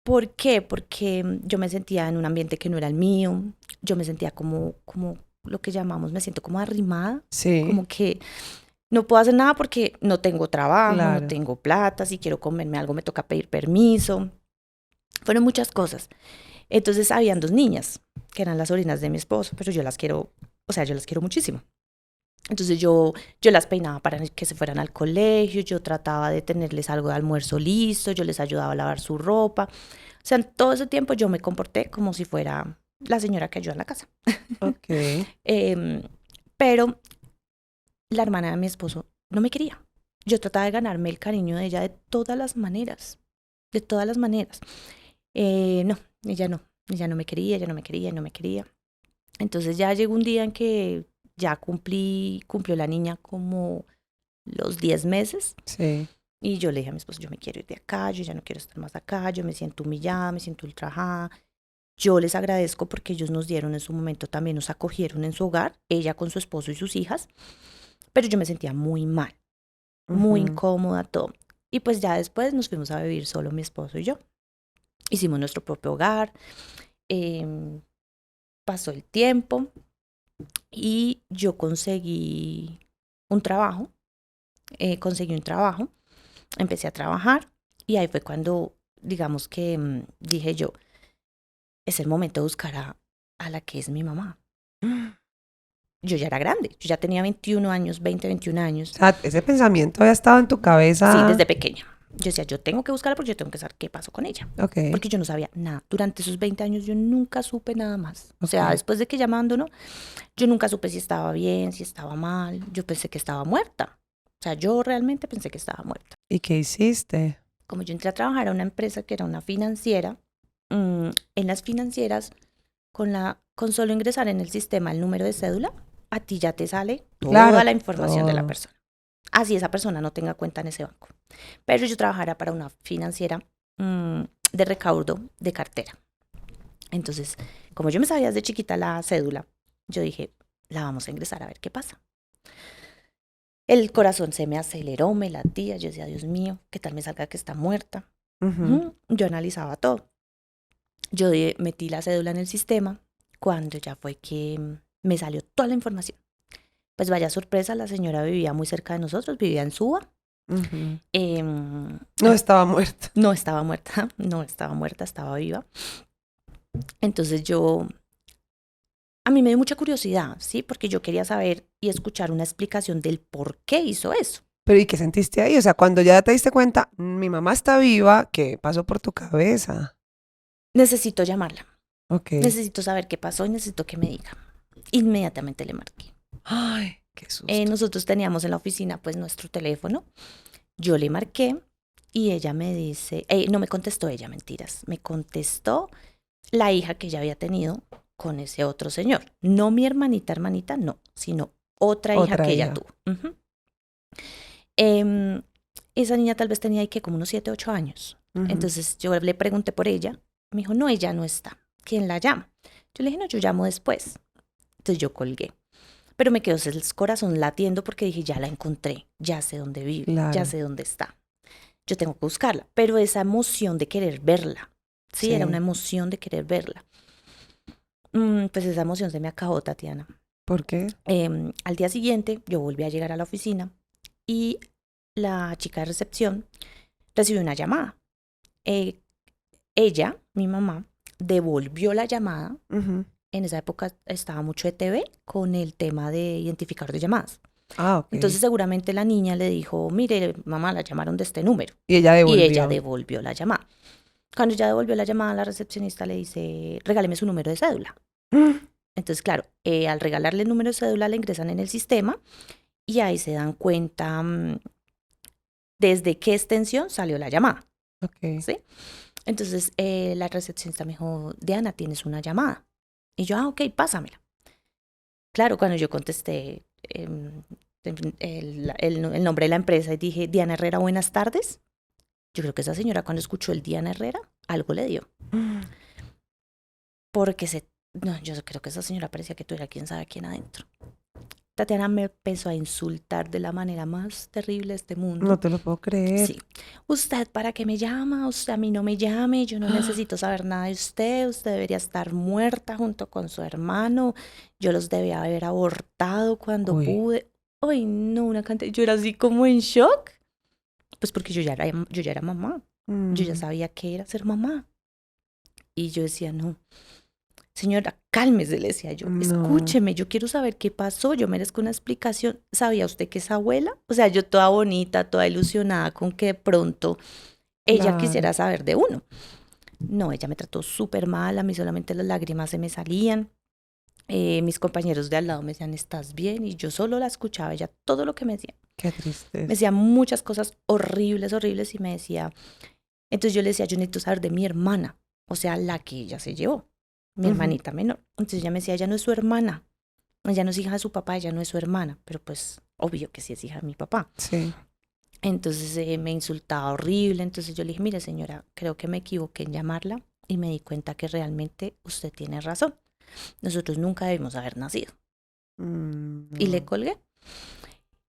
¿Por qué? Porque yo me sentía en un ambiente que no era el mío, yo me sentía como lo que llamamos, me siento como arrimada, Sí, como que no puedo hacer nada porque no tengo trabajo, no claro. tengo plata, si quiero comerme algo me toca pedir permiso, fueron muchas cosas. Entonces habían dos niñas, que eran las sobrinas de mi esposo, pero yo las quiero, o sea, yo las quiero muchísimo. Entonces yo las peinaba para que se fueran al colegio, yo trataba de tenerles algo de almuerzo listo, yo les ayudaba a lavar su ropa. O sea, en todo ese tiempo yo me comporté como si fuera la señora que ayuda en la casa. Ok. Pero la hermana de mi esposo no me quería. yo trataba de ganarme el cariño de ella de todas las maneras, de todas las maneras. No, ella no me quería, ella no me quería, no me quería. Entonces ya llegó un día en que ya cumplió la niña como los 10 meses. Sí. Y yo le dije a mi esposo, yo me quiero ir de acá, yo ya no quiero estar más acá, yo me siento humillada, me siento ultrajada. Yo les agradezco porque ellos nos dieron en su momento, también nos acogieron en su hogar, ella con su esposo y sus hijas, pero yo me sentía muy mal, muy incómoda, todo. Y pues ya después nos fuimos a vivir solo mi esposo y yo. Hicimos nuestro propio hogar, pasó el tiempo y yo un trabajo, conseguí un trabajo, empecé a trabajar y ahí fue cuando, digamos que dije yo, es el momento de buscar a la que es mi mamá. Yo ya era grande, yo ya tenía 21 años, 20, 21 años. O sea, ese pensamiento había estado en tu Sí, cabeza. desde pequeña. Yo decía, yo tengo que buscarla porque yo tengo que saber qué pasó con ella. Ok. Porque yo no sabía nada. Durante esos 20 años yo nunca supe nada más. O Ok. sea, después de que ella abandonó, yo nunca supe si estaba bien, si estaba mal. Yo pensé que estaba muerta. O sea, yo realmente pensé que estaba muerta. ¿Y qué hiciste? Como yo entré a trabajar a una empresa que era una financiera, en las financieras, con solo ingresar en el sistema el número de cédula, a ti ya te sale Claro, toda la información de la todo. persona. Así esa persona no tenga cuenta en ese banco. Pero yo trabajara para una financiera de recaudo de cartera. Entonces, como yo me sabía desde chiquita la cédula, yo dije, la vamos a ingresar a ver qué pasa. El corazón se me aceleró, me latía. Yo decía, Dios mío, ¿qué tal me salga que está muerta? Yo analizaba todo. Yo metí la cédula en el sistema cuando ya fue que me salió toda la información. Pues vaya sorpresa, la señora vivía muy cerca de nosotros, vivía en Suba. No estaba muerta. No estaba muerta, no estaba muerta, estaba viva. Entonces a mí me dio mucha curiosidad, ¿sí? Porque yo quería saber y escuchar una explicación del por qué hizo eso. Pero ¿y qué sentiste ahí? O sea, cuando ya te diste cuenta, mi mamá está viva, ¿qué pasó por tu cabeza? Necesito llamarla, Ok. necesito saber qué pasó y necesito que me diga. Inmediatamente le marqué. Ay, qué susto. Nosotros teníamos en la oficina pues nuestro teléfono. Yo le marqué y ella me dice, no me contestó ella, mentiras, me contestó la hija que ella había tenido con ese otro señor. No mi hermanita, no, sino otra hija Otra que ella hija. tuvo. Esa niña tal vez tenía ahí que como unos 7, 8 años. Entonces yo le pregunté por ella, me dijo, no, ella no está. ¿Quién la llama? Yo le dije, no, yo llamo después. Entonces yo colgué. Pero me quedó el corazón latiendo porque dije, ya la encontré, ya sé dónde vive, Claro. ya sé dónde está. Yo tengo que buscarla. Pero esa emoción de querer verla, sí, era una emoción de querer verla. Pues esa emoción se me acabó, Tatiana. ¿Por qué? Al día siguiente yo volví a llegar a la oficina y la chica de recepción recibió una llamada. Ella, mi mamá, devolvió la llamada. En esa época estaba mucho ETV con el tema de identificador de llamadas. Ah, ok. Entonces seguramente la niña le dijo, mire, mamá, la llamaron de este número. Y ella devolvió. Y ella devolvió la llamada. Cuando ella devolvió la llamada, la recepcionista le dice, regáleme su número de cédula. Entonces, claro, al regalarle el número de cédula, le ingresan en el sistema y ahí se dan cuenta desde qué extensión salió la llamada. Ok. ¿Sí? Entonces, la recepcionista me dijo, Diana, tienes una llamada. Y yo, ok, pásamela. Claro, cuando yo contesté el nombre de la empresa y dije, Diana Herrera, buenas tardes. Yo creo que esa señora cuando escuchó el Diana Herrera, algo le dio. Porque no, yo creo que esa señora parecía que tuviera quién sabe quién adentro. Tatiana me empezó a insultar de la manera más terrible de este mundo. No te lo puedo creer. Sí. ¿Usted para qué me llama? Usted a mí no me llame, yo no necesito saber nada de usted. Usted debería estar muerta junto con su hermano. Yo los debía haber abortado cuando pude. Ay, no, una cantidad. Yo era así como en shock. Pues porque yo ya era mamá. Yo ya sabía qué era ser mamá. Y yo decía, no, señora, cálmese, le decía yo. No. Escúcheme, yo quiero saber qué pasó. Yo merezco una explicación. ¿Sabía usted que es abuela? O sea, yo toda bonita, toda ilusionada con que de pronto ella quisiera saber de uno. No, ella me trató súper mal. A mí solamente las lágrimas se me salían. Mis compañeros de al lado me decían, ¿estás bien? Y yo solo la escuchaba, ella todo lo que me decía. Qué triste. Me decía muchas cosas horribles, horribles y me decía, entonces yo le decía, yo necesito saber de mi hermana, o sea, la que ella se llevó, mi hermanita menor. Entonces ella me decía, ella no es su hermana, ella no es hija de su papá, ella no es su hermana, pero pues obvio que sí es hija de mi papá. Sí. Entonces me insultaba horrible, entonces yo le dije, mire señora, creo que me equivoqué en llamarla y me di cuenta que realmente usted tiene razón. Nosotros nunca debimos haber nacido. Y le No. colgué.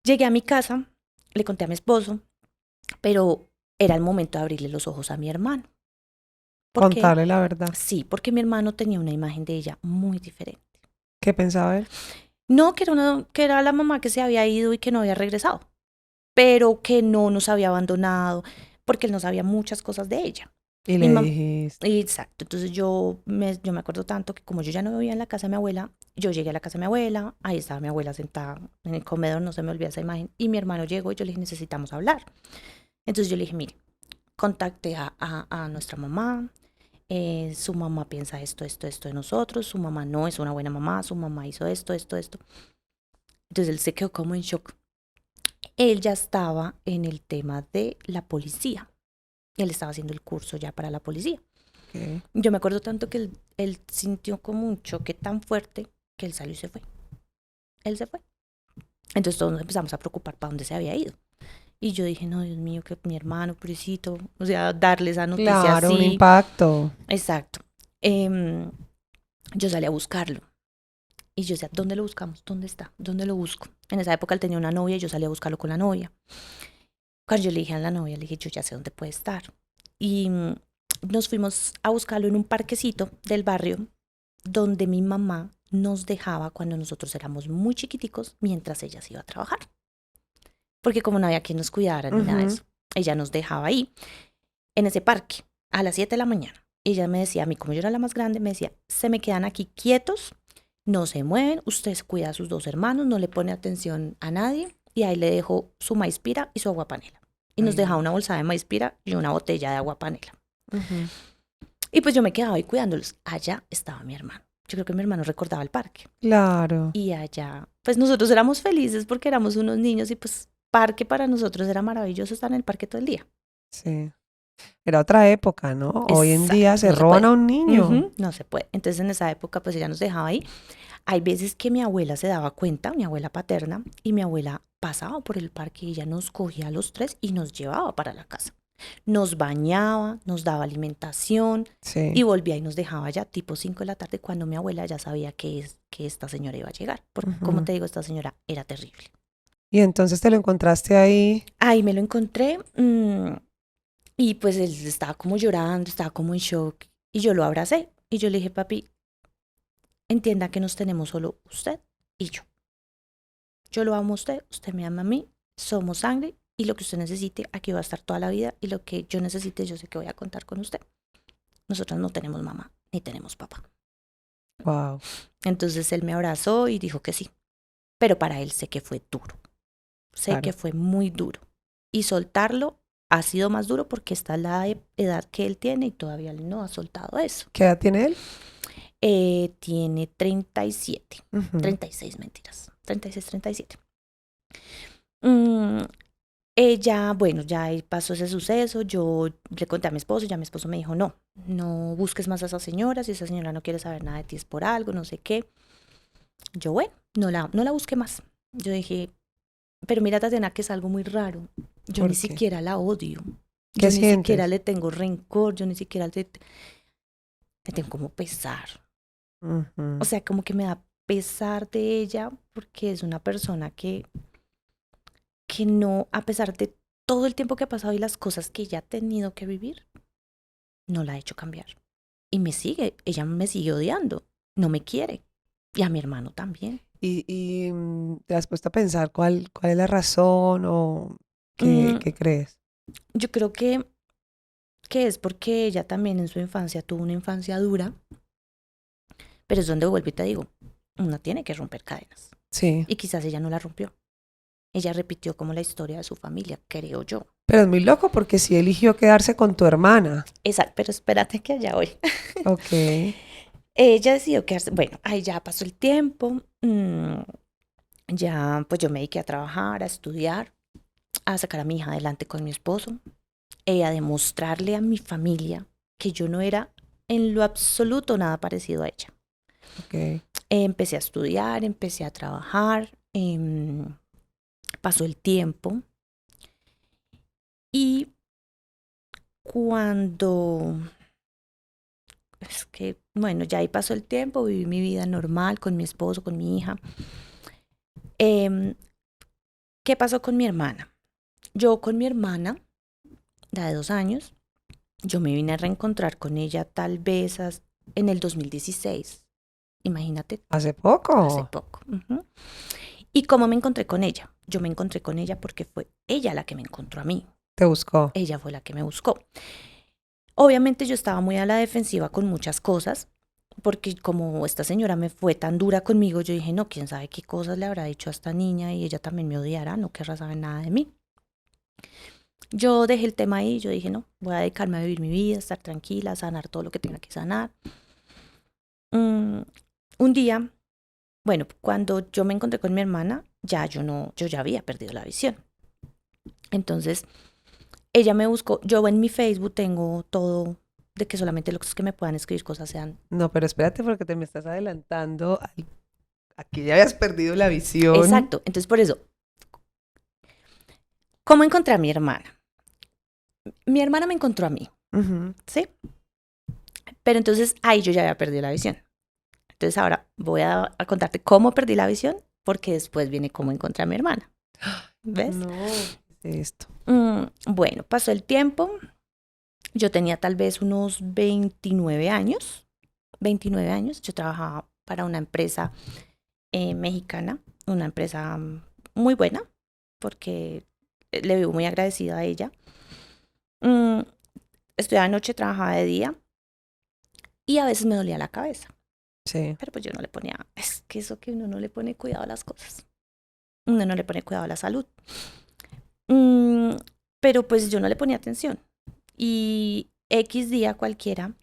Llegué a mi casa, le conté a mi esposo, pero era el momento de abrirle los ojos a mi hermano. ¿Por qué? Contarle la verdad. Sí, porque mi hermano tenía una imagen de ella muy diferente. ¿Qué pensaba él? No, que era la mamá que se había ido y que no había regresado, pero que no nos había abandonado, porque él no sabía muchas cosas de ella. Y Mi le mam- dijiste. Exacto, entonces yo me acuerdo tanto que como yo ya no vivía en la casa de mi abuela, yo llegué a la casa de mi abuela, ahí estaba mi abuela sentada en el comedor, no se me olvida esa imagen, y mi hermano llegó y yo le dije, necesitamos hablar. Entonces yo le dije, mire, contacté a nuestra mamá, su mamá piensa esto de nosotros, su mamá no es una buena mamá, su mamá hizo esto. Entonces él se quedó como en shock. Él ya estaba en el tema de la policía, él estaba haciendo el curso ya para la policía. Okay. Yo me acuerdo tanto que él sintió como un choque tan fuerte que él salió y se fue. Él se fue. Entonces todos nos empezamos a preocupar para dónde se había ido. Y yo dije, no, Dios mío, que mi hermano, pobrecito, o sea, darle esa noticia Claro, un así. impacto. Exacto. Yo salí a buscarlo. Y yo decía, ¿dónde lo buscamos? ¿Dónde está? ¿Dónde lo busco? En esa época él tenía una novia y yo salí a buscarlo con la novia. Cuando yo le dije a la novia, le dije, yo ya sé dónde puede estar. Y nos fuimos a buscarlo en un parquecito del barrio donde mi mamá nos dejaba cuando nosotros éramos muy chiquiticos mientras ella se iba a trabajar. Porque como no había quien nos cuidara ni nada de eso, ella nos dejaba ahí, en ese parque, a las 7 de la mañana. Ella me decía, a mí como yo era la más grande, me decía, se me quedan aquí quietos, no se mueven, usted cuida a sus dos hermanos, no le pone atención a nadie, y ahí le dejo su maíz pira y su agua panela. Y nos dejaba una bolsa de maíz pira y una botella de agua panela. Y pues yo me quedaba ahí cuidándolos. Allá estaba mi hermano. Yo creo que mi hermano recordaba el parque. Claro. Y allá, pues nosotros éramos felices porque éramos unos niños y pues parque para nosotros era maravilloso estar en el parque todo el día. Sí. Era otra época, ¿no? Hoy en día se no se roban puede. a un niño. No se puede. Entonces en esa época pues ella nos dejaba ahí. Hay veces que mi abuela se daba cuenta, mi abuela paterna, y mi abuela pasaba por el parque y ella nos cogía a los tres y nos llevaba para la casa. Nos bañaba, nos daba alimentación Sí. y volvía y nos dejaba ya tipo 5 de la tarde cuando mi abuela ya sabía que esta señora iba a llegar. Porque como te digo, esta señora era terrible. Y entonces te lo encontraste ahí. Ahí me lo encontré y pues él estaba como llorando, estaba como en shock y yo lo abracé y yo le dije, papi, entienda que nos tenemos solo usted y yo. Yo lo amo a usted, usted me ama a mí, somos sangre y lo que usted necesite, aquí va a estar toda la vida y lo que yo necesite, yo sé que voy a contar con usted. Nosotros no tenemos mamá ni tenemos papá. Wow. Entonces él me abrazó y dijo que sí, pero para él sé que fue duro, sé que fue muy duro y soltarlo ha sido más duro porque está la edad que él tiene y todavía él no ha soltado eso. ¿Qué edad tiene él? Tiene 37, 36 mentiras, 36, 37. Ella, bueno, ya pasó ese suceso, yo le conté a mi esposo, ya mi esposo me dijo, no busques más a esa señora, si esa señora no quiere saber nada de ti es por algo, no sé qué. Yo, bueno, no la busqué más. Yo dije, pero mira, Tatiana, que es algo muy raro. Yo ni siquiera la odio. ¿Qué yo sientes? Ni siquiera le tengo rencor, yo ni siquiera le tengo como pesar. O sea, como que me da pesar de ella porque es una persona que no, a pesar de todo el tiempo que ha pasado y las cosas que ella ha tenido que vivir, no la ha hecho cambiar. Y ella me sigue odiando, no me quiere. Y a mi hermano también. ¿Y te has puesto a pensar cuál es la razón o qué crees? Yo creo que es porque ella también en su infancia tuvo una infancia dura, pero es donde vuelvo y te digo, uno tiene que romper cadenas. Sí. Y quizás ella no la rompió. Ella repitió como la historia de su familia, creo yo. Pero es muy loco porque sí eligió quedarse con tu hermana. Pero espérate que allá voy. Ok. Ella decidió quedarse, bueno, ahí ya pasó el tiempo, ya pues yo me dediqué a trabajar, a estudiar, a sacar a mi hija adelante con mi esposo, a demostrarle a mi familia que yo no era en lo absoluto nada parecido a ella. Ok. Empecé a estudiar, empecé a trabajar, pasó el tiempo y cuando, es que, bueno, ya ahí pasó el tiempo, viví mi vida normal con mi esposo, con mi hija. Em, ¿Qué pasó con mi hermana? Yo con mi hermana, la de 2 años, yo me vine a reencontrar con ella tal vez en el 2016. Imagínate, ¿Hace hace poco? poco. Ujú. ¿Y cómo me encontré con ella? Yo me encontré con ella porque fue ella la que me encontró a mí. ¿Te buscó? Ella fue la que me buscó. Obviamente yo estaba muy a la defensiva con muchas cosas, porque como esta señora me fue tan dura conmigo, yo dije, no, quién sabe qué cosas le habrá dicho a esta niña y ella también me odiará, no querrá saber nada de mí. Yo dejé el tema ahí, yo dije, no, voy a dedicarme a vivir mi vida, estar tranquila, sanar todo lo que tenga que sanar. Mm, un día, bueno, cuando yo me encontré con mi hermana, ya yo no, yo ya había perdido la visión. Entonces, ella me buscó, yo en mi Facebook tengo todo de que solamente los que me puedan escribir cosas sean. No, pero espérate porque te me estás adelantando a que ya habías perdido la visión. Exacto, entonces por eso, ¿cómo encontré a mi hermana? Mi hermana me encontró a mí, Ujú. ¿sí? Pero entonces ahí yo ya había perdido la visión. Entonces ahora voy a contarte cómo perdí la visión, porque después viene cómo encontré a mi hermana. ¿Ves? No, ¿qué es esto? Bueno, pasó el tiempo. Yo tenía tal vez unos 29 años. 29 años. Yo trabajaba para una empresa mexicana, una empresa muy buena, porque le vivo muy agradecida a ella. Mm, Estudiaba de noche, trabajaba de día y a veces me dolía la cabeza. Sí. Pero pues yo no le ponía, es que eso que uno no le pone cuidado a las cosas. Uno no le pone cuidado a la salud. Mm, pero pues yo no le ponía atención. Y X día cualquiera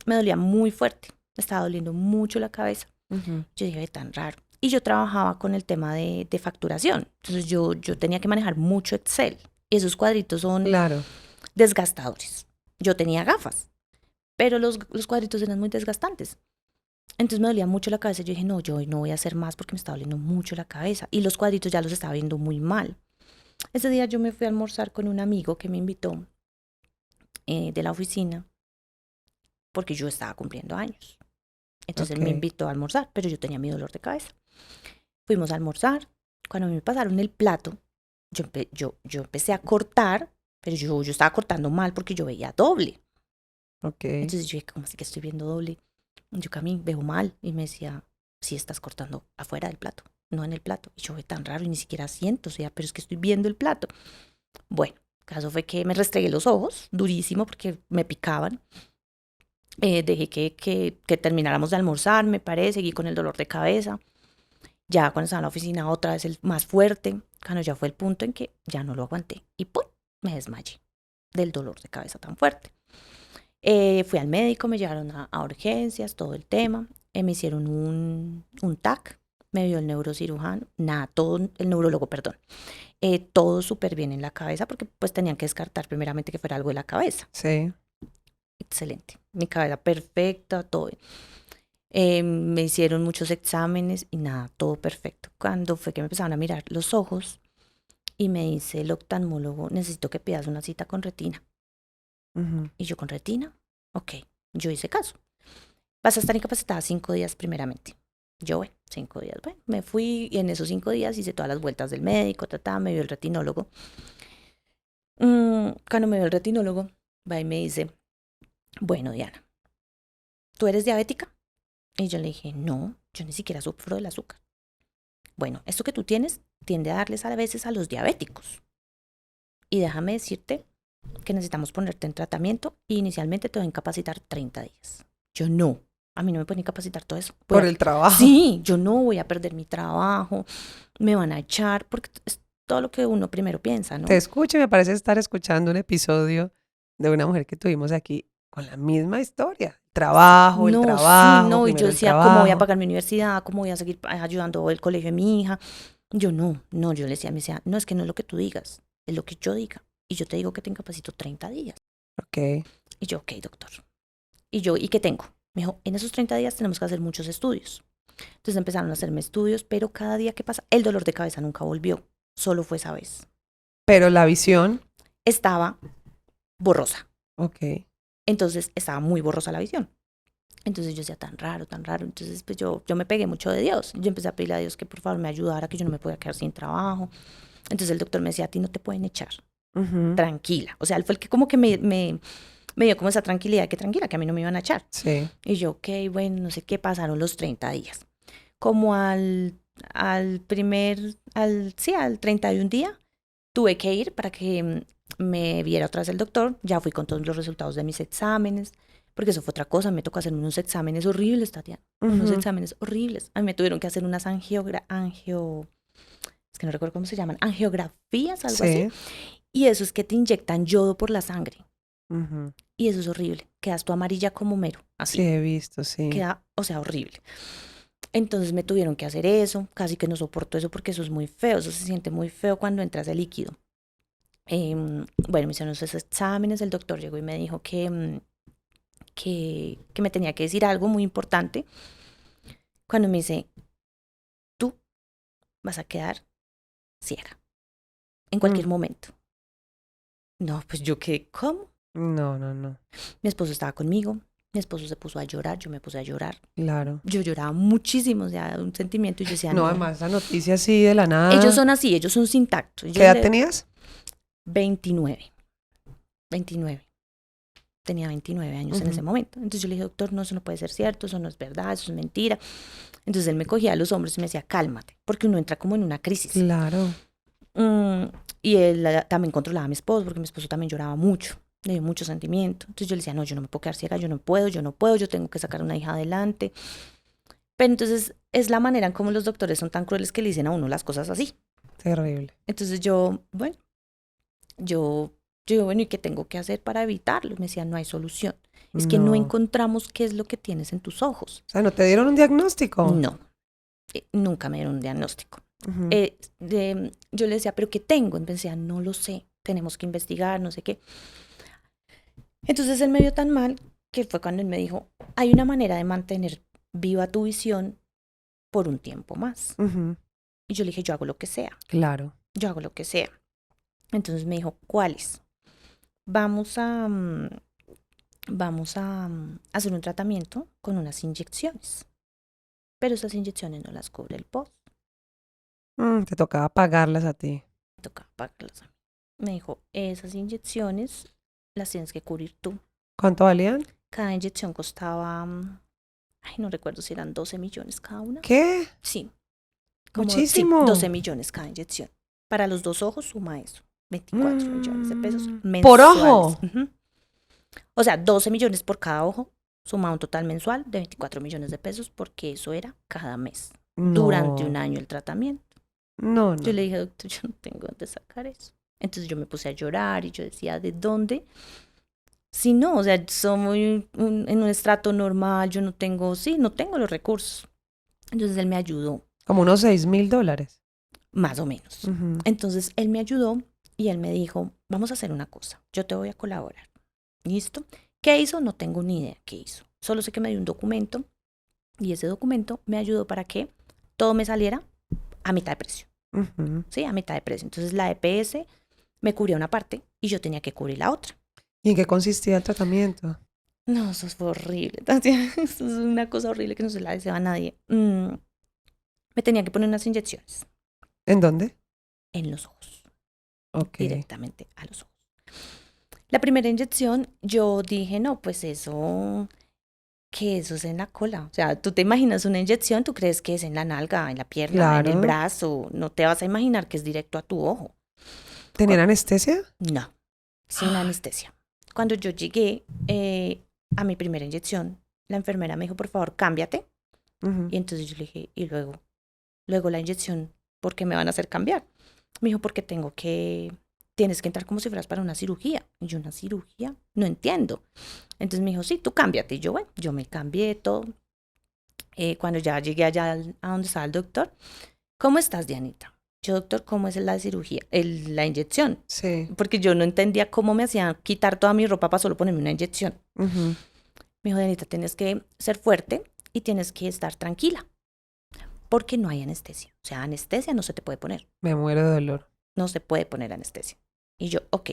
me dolía muy fuerte. Me estaba doliendo mucho la cabeza. Ujú. Yo dije, "Ve, tan raro". Y yo trabajaba con el tema de facturación. Entonces yo tenía que manejar mucho Excel. Y esos cuadritos son Claro. desgastadores. Yo tenía gafas, pero los cuadritos eran muy desgastantes. Entonces me dolía mucho la cabeza. Yo dije, no, yo hoy no voy a hacer más porque me estaba doliendo mucho la cabeza. Y los cuadritos ya los estaba viendo muy mal. Ese día yo me fui a almorzar con un amigo que me invitó de la oficina porque yo estaba cumpliendo años. Entonces él me Ok. invitó a almorzar, pero yo tenía mi dolor de cabeza. Fuimos a almorzar. Cuando me pasaron el plato, yo empecé a cortar, pero yo estaba cortando mal porque yo veía doble. Ok. Entonces yo dije, ¿cómo así que estoy viendo doble? Yo camino, veo mal. Y me decía, sí, estás cortando afuera del plato, no en el plato. Y yo ve tan raro y ni siquiera siento, o sea, pero es que estoy viendo el plato. Bueno, el caso fue que me restregué los ojos, durísimo, porque me picaban. Dejé que termináramos de almorzar, me paré, seguí con el dolor de cabeza. Ya cuando estaba en la oficina, otra vez el más fuerte. Cuando ya fue el punto en que ya no lo aguanté. Y ¡pum! Me desmayé del dolor de cabeza tan fuerte. Fui al médico, me llevaron a urgencias, todo el tema. Me hicieron un TAC, me vio el neurocirujano, nada, todo, el neurólogo, perdón. Todo súper bien en la cabeza porque pues tenían que descartar primeramente que fuera algo de la cabeza. Sí. Excelente, mi cabeza perfecta, todo bien. Me hicieron muchos exámenes y nada, todo perfecto. Cuando fue que me empezaron a mirar los ojos y me dice el oftalmólogo, necesito que pidas una cita con retina. Ujú. Y yo, ¿con retina? Ok, yo hice caso. Vas a estar incapacitada 5 días primeramente. Yo, bueno, 5 días. Bueno, me fui y en esos 5 días hice todas las vueltas del médico, me vio el retinólogo. Cuando me vio el retinólogo, va y me dice, bueno, Diana, ¿tú eres diabética? Y yo le dije, no, yo ni siquiera sufro del azúcar. Bueno, esto que tú tienes tiende a darles a veces a los diabéticos. Y déjame decirte que necesitamos ponerte en tratamiento y inicialmente te voy a incapacitar 30 días. Yo no, a mí no me pueden incapacitar todo eso. Por el trabajo. Sí, yo no voy a perder mi trabajo, me van a echar, porque es todo lo que uno primero piensa, Te ¿no? escucho y me parece estar escuchando un episodio de una mujer que tuvimos aquí con la misma historia. trabajo, el No, trabajo, sí, no, y yo primero el decía, ¿cómo voy a trabajo. pagar mi universidad? ¿Cómo voy a seguir ayudando el colegio de mi hija? Yo no, yo le decía, me decía, no, es que no es lo que tú digas, es lo que yo diga. Y yo te digo que te incapacito 30 días. Ok. Y yo, ok, doctor. Y yo, ¿y qué tengo? Me dijo, en esos 30 días tenemos que hacer muchos estudios. Entonces empezaron a hacerme estudios, pero cada día que pasa, el dolor de cabeza nunca volvió, solo fue esa vez. Pero la visión, Estaba borrosa. ok. Entonces estaba muy borrosa la visión. Entonces yo decía, tan raro, tan raro. Entonces pues yo me pegué mucho de Dios. Yo empecé a pedirle a Dios que por favor me ayudara, que yo no me podía quedar sin trabajo. Entonces el doctor me decía, a ti no te pueden echar, Ujú. tranquila. O sea, él fue el que como que me dio como esa tranquilidad, que tranquila, que a mí no me iban a echar. Sí. Y yo, ok, bueno, no sé qué, pasaron los 30 días. Como al 31 día, tuve que ir para que me viera otra vez el doctor. Ya fui con todos los resultados de mis exámenes, porque eso fue otra cosa. Me tocó hacerme unos exámenes horribles, Tatiana. Unos Ujú. exámenes horribles. A mí me tuvieron que hacer unas es que no recuerdo cómo se llaman, angiografías, algo así. Sí. Y eso es que te inyectan yodo por la sangre. Ujú. Y eso es horrible. Quedas tú amarilla como mero, Sí, así. he visto, sí. Queda, o sea, horrible. Entonces me tuvieron que hacer eso. Casi que no soporto eso porque eso es muy feo. Eso se siente muy feo cuando entras el líquido. Bueno, me hicieron esos exámenes. El doctor llegó y me dijo que me tenía que decir algo muy importante. Cuando me dice, tú vas a quedar ciega en cualquier Mm. momento. No, pues yo qué, ¿cómo? No, no, no. Mi esposo estaba conmigo. Mi esposo se puso a llorar. Yo me puse a llorar. Claro. Yo lloraba muchísimo, o sea, un sentimiento. Y yo decía, No, no. además la noticia así de la Ellos nada. son así, ellos son sin tacto. ¿Qué edad tenías? 29. 29. Tenía 29 años en ese Ujú. momento. Entonces yo le dije, doctor, no, eso no puede ser cierto, eso no es verdad, eso es mentira. Entonces él me cogía a los hombros y me decía, cálmate, porque uno entra como en una crisis. Claro. Mm, y él también controlaba a mi esposo, porque mi esposo también lloraba mucho, le dio mucho sentimiento. Entonces yo le decía, no, yo no me puedo quedar ciega, yo no puedo, yo tengo que sacar una hija adelante. Pero entonces es la manera en cómo los doctores son tan crueles que le dicen a uno las cosas así. Terrible. Entonces yo digo, bueno, ¿y qué tengo que hacer para evitarlo? Me decía, no hay solución. Es que no No. encontramos qué es lo que tienes en tus ojos. O sea, ¿no te dieron un diagnóstico? No, nunca me dieron un diagnóstico. Ujú. Yo le decía, ¿pero qué tengo? Y me decía, no lo sé, tenemos que investigar, no sé qué. Entonces él me vio tan mal que fue cuando él me dijo, hay una manera de mantener viva tu visión por un tiempo más. Ujú. Y yo le dije, yo hago lo que sea, Claro. yo hago lo que sea. Entonces me dijo, ¿cuáles? Vamos a, hacer un tratamiento con unas inyecciones, pero esas inyecciones no las cubre el POS, Te tocaba pagarlas a ti. me toca pagarlas a mí. Me dijo, esas inyecciones las tienes que cubrir tú. ¿Cuánto valían? Cada inyección costaba, no recuerdo si eran 12 millones cada una. ¿Qué? Sí, sí, Muchísimo. 12 millones cada inyección. Para los 2 ojos suma eso, 24 millones de pesos ¿Por mensuales. ojo? Ujú. O sea, 12 millones por cada ojo, suma un total mensual de 24 millones de pesos, porque eso era cada mes, durante un No. año el tratamiento. No, Yo no. le dije, doctor, yo no tengo dónde sacar eso. Entonces yo me puse a llorar y yo decía, ¿de dónde? Si no, o sea, somos en un estrato normal, yo no tengo, sí, no tengo los recursos. Entonces él me ayudó, Como unos $6,000. más o menos. Ujú. Entonces él me ayudó y él me dijo, vamos a hacer una cosa, yo te voy a colaborar. ¿Listo? ¿Qué hizo? No tengo ni idea qué hizo. Solo sé que me dio un documento y ese documento me ayudó para que todo me saliera a mitad de precio. Ujú. Sí, a mitad de precio. Entonces la EPS me cubría una parte y yo tenía que cubrir la otra. ¿Y en qué consistía el tratamiento? No, eso fue horrible, Tatiana. Eso es una cosa horrible que no se la desea a nadie. Me tenía que poner unas inyecciones ¿En dónde? en los ojos, Ok. directamente a los ojos. La primera inyección, yo dije, no, pues que eso es en la cola. O sea, tú te imaginas una inyección, tú crees que es en la nalga, en la pierna, en el Claro. brazo. No te vas a imaginar que es directo a tu ojo. ¿Tenían anestesia? No, sin anestesia. Cuando yo llegué a mi primera inyección, la enfermera me dijo, por favor, cámbiate. Ujú. Y entonces yo le dije, y luego la inyección, ¿por qué me van a hacer cambiar? Me dijo, porque tengo que tienes que entrar como si fueras para una cirugía. Y yo, ¿una cirugía? No entiendo. Entonces me dijo, sí, tú cámbiate. Y yo, bueno, yo me cambié todo. Cuando ya llegué allá a donde estaba el doctor, ¿cómo estás, Dianita? Yo, doctor, ¿cómo es la cirugía? La inyección. Sí. Porque yo no entendía cómo me hacían quitar toda mi ropa para solo ponerme una inyección. Ujú. Me dijo, Dianita, tienes que ser fuerte y tienes que estar tranquila. Porque no hay anestesia. O sea, anestesia no se te puede poner. Me muero de dolor. No se puede poner anestesia. Y yo, ok.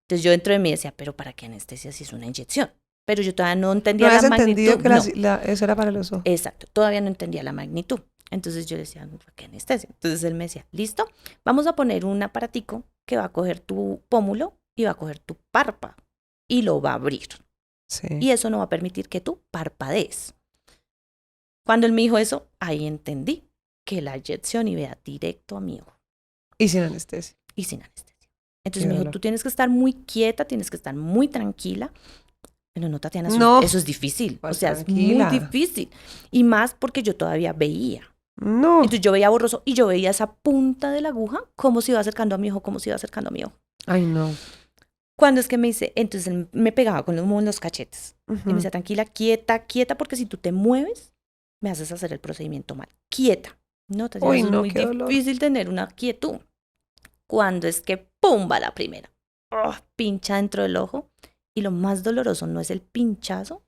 Entonces yo dentro de mí decía, pero ¿para qué anestesia si es una inyección? Pero yo todavía no ¿No entendía la habías entendido magnitud. que No, eso era para los ojos? exacto. Todavía no entendía la magnitud. Entonces yo decía, ¿para qué anestesia? Entonces él me decía, listo, vamos a poner un aparatico que va a coger tu pómulo y va a coger tu párpado y lo va a abrir. Sí. Y eso no va a permitir que tú parpadees. Cuando él me dijo eso, ahí entendí que la inyección iba directo a mi ojo Y sin anestesia. y sin anestesia. Entonces Qué me dijo, dolor. tú tienes que estar muy quieta, tienes que estar muy tranquila. Pero no, Tatiana, No. eso es difícil. O ¿Cuál sea, es muy tranquila? difícil. Y más porque yo todavía veía. No. Entonces yo veía borroso y yo veía esa punta de la aguja como se iba acercando a mi ojo, como se iba acercando a mi ojo. Ay, no. Cuando es que me dice, entonces él me pegaba con los cachetes. Y me Ujú. decía, tranquila, quieta, quieta, porque si tú te mueves, me haces hacer el procedimiento mal. Quieta. No, Tatiana, Uy, eso es no, muy qué dolor. difícil tener una quietud. Cuando es que ¡pum! Va la primera. ¡Oh! Pincha dentro del ojo. Y lo más doloroso no es el pinchazo,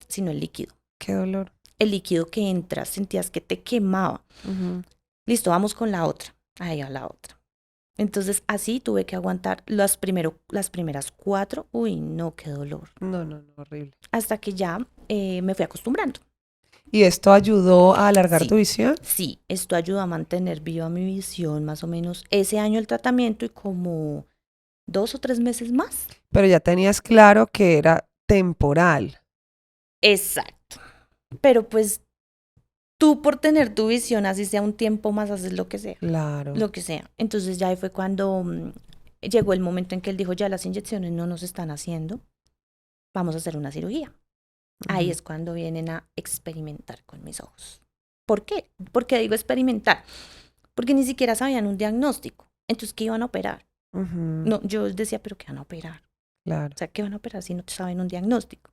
sino el líquido. Qué dolor. El líquido que entra, sentías que te quemaba. Ujú. Listo, vamos con la otra. Ahí va la otra. Entonces así tuve que aguantar las primeras 4. Uy, no, qué dolor. No, no, no, horrible. Hasta que ya me fui acostumbrando. ¿Y esto ayudó a alargar tu Sí, visión? sí, esto ayuda a mantener viva mi visión más o menos ese año el tratamiento y como 2 o 3 meses más. Pero ya tenías claro que era temporal. Exacto. Pero pues tú por tener tu visión, así sea un tiempo más, haces lo que sea. Claro. Lo que sea. Entonces ya ahí fue cuando llegó el momento en que él dijo, ya las inyecciones no nos están haciendo, vamos a hacer una cirugía. Ahí Ujú. es cuando vienen a experimentar con mis ojos. ¿Por qué? ¿Por qué digo experimentar? Porque ni siquiera sabían un diagnóstico. Entonces, ¿qué iban a operar? Ujú. No, yo decía, ¿pero qué van a operar? Claro. O sea, ¿qué van a operar si no te saben un diagnóstico?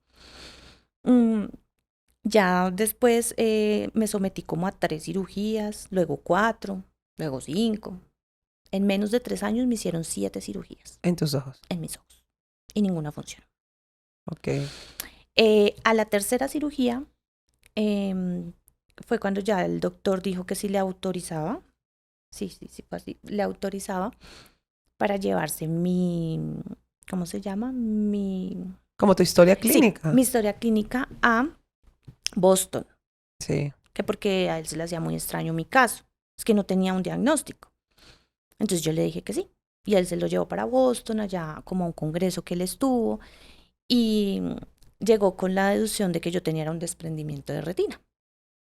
Ya después me sometí como a 3 cirugías, luego 4, luego 5. En menos de 3 años me hicieron 7 cirugías En tus ojos. en mis ojos y ninguna funcionó. Ok. A la tercera cirugía fue cuando ya el doctor dijo que sí le autorizaba, sí, fue así, le autorizaba para llevarse ¿cómo se llama? Como tu historia Sí, clínica. mi historia clínica a Boston, Sí. que porque a él se le hacía muy extraño mi caso, es que no tenía un diagnóstico. Entonces yo le dije que sí, y él se lo llevó para Boston, allá como a un congreso que él estuvo, y llegó con la deducción de que yo tenía un desprendimiento de retina.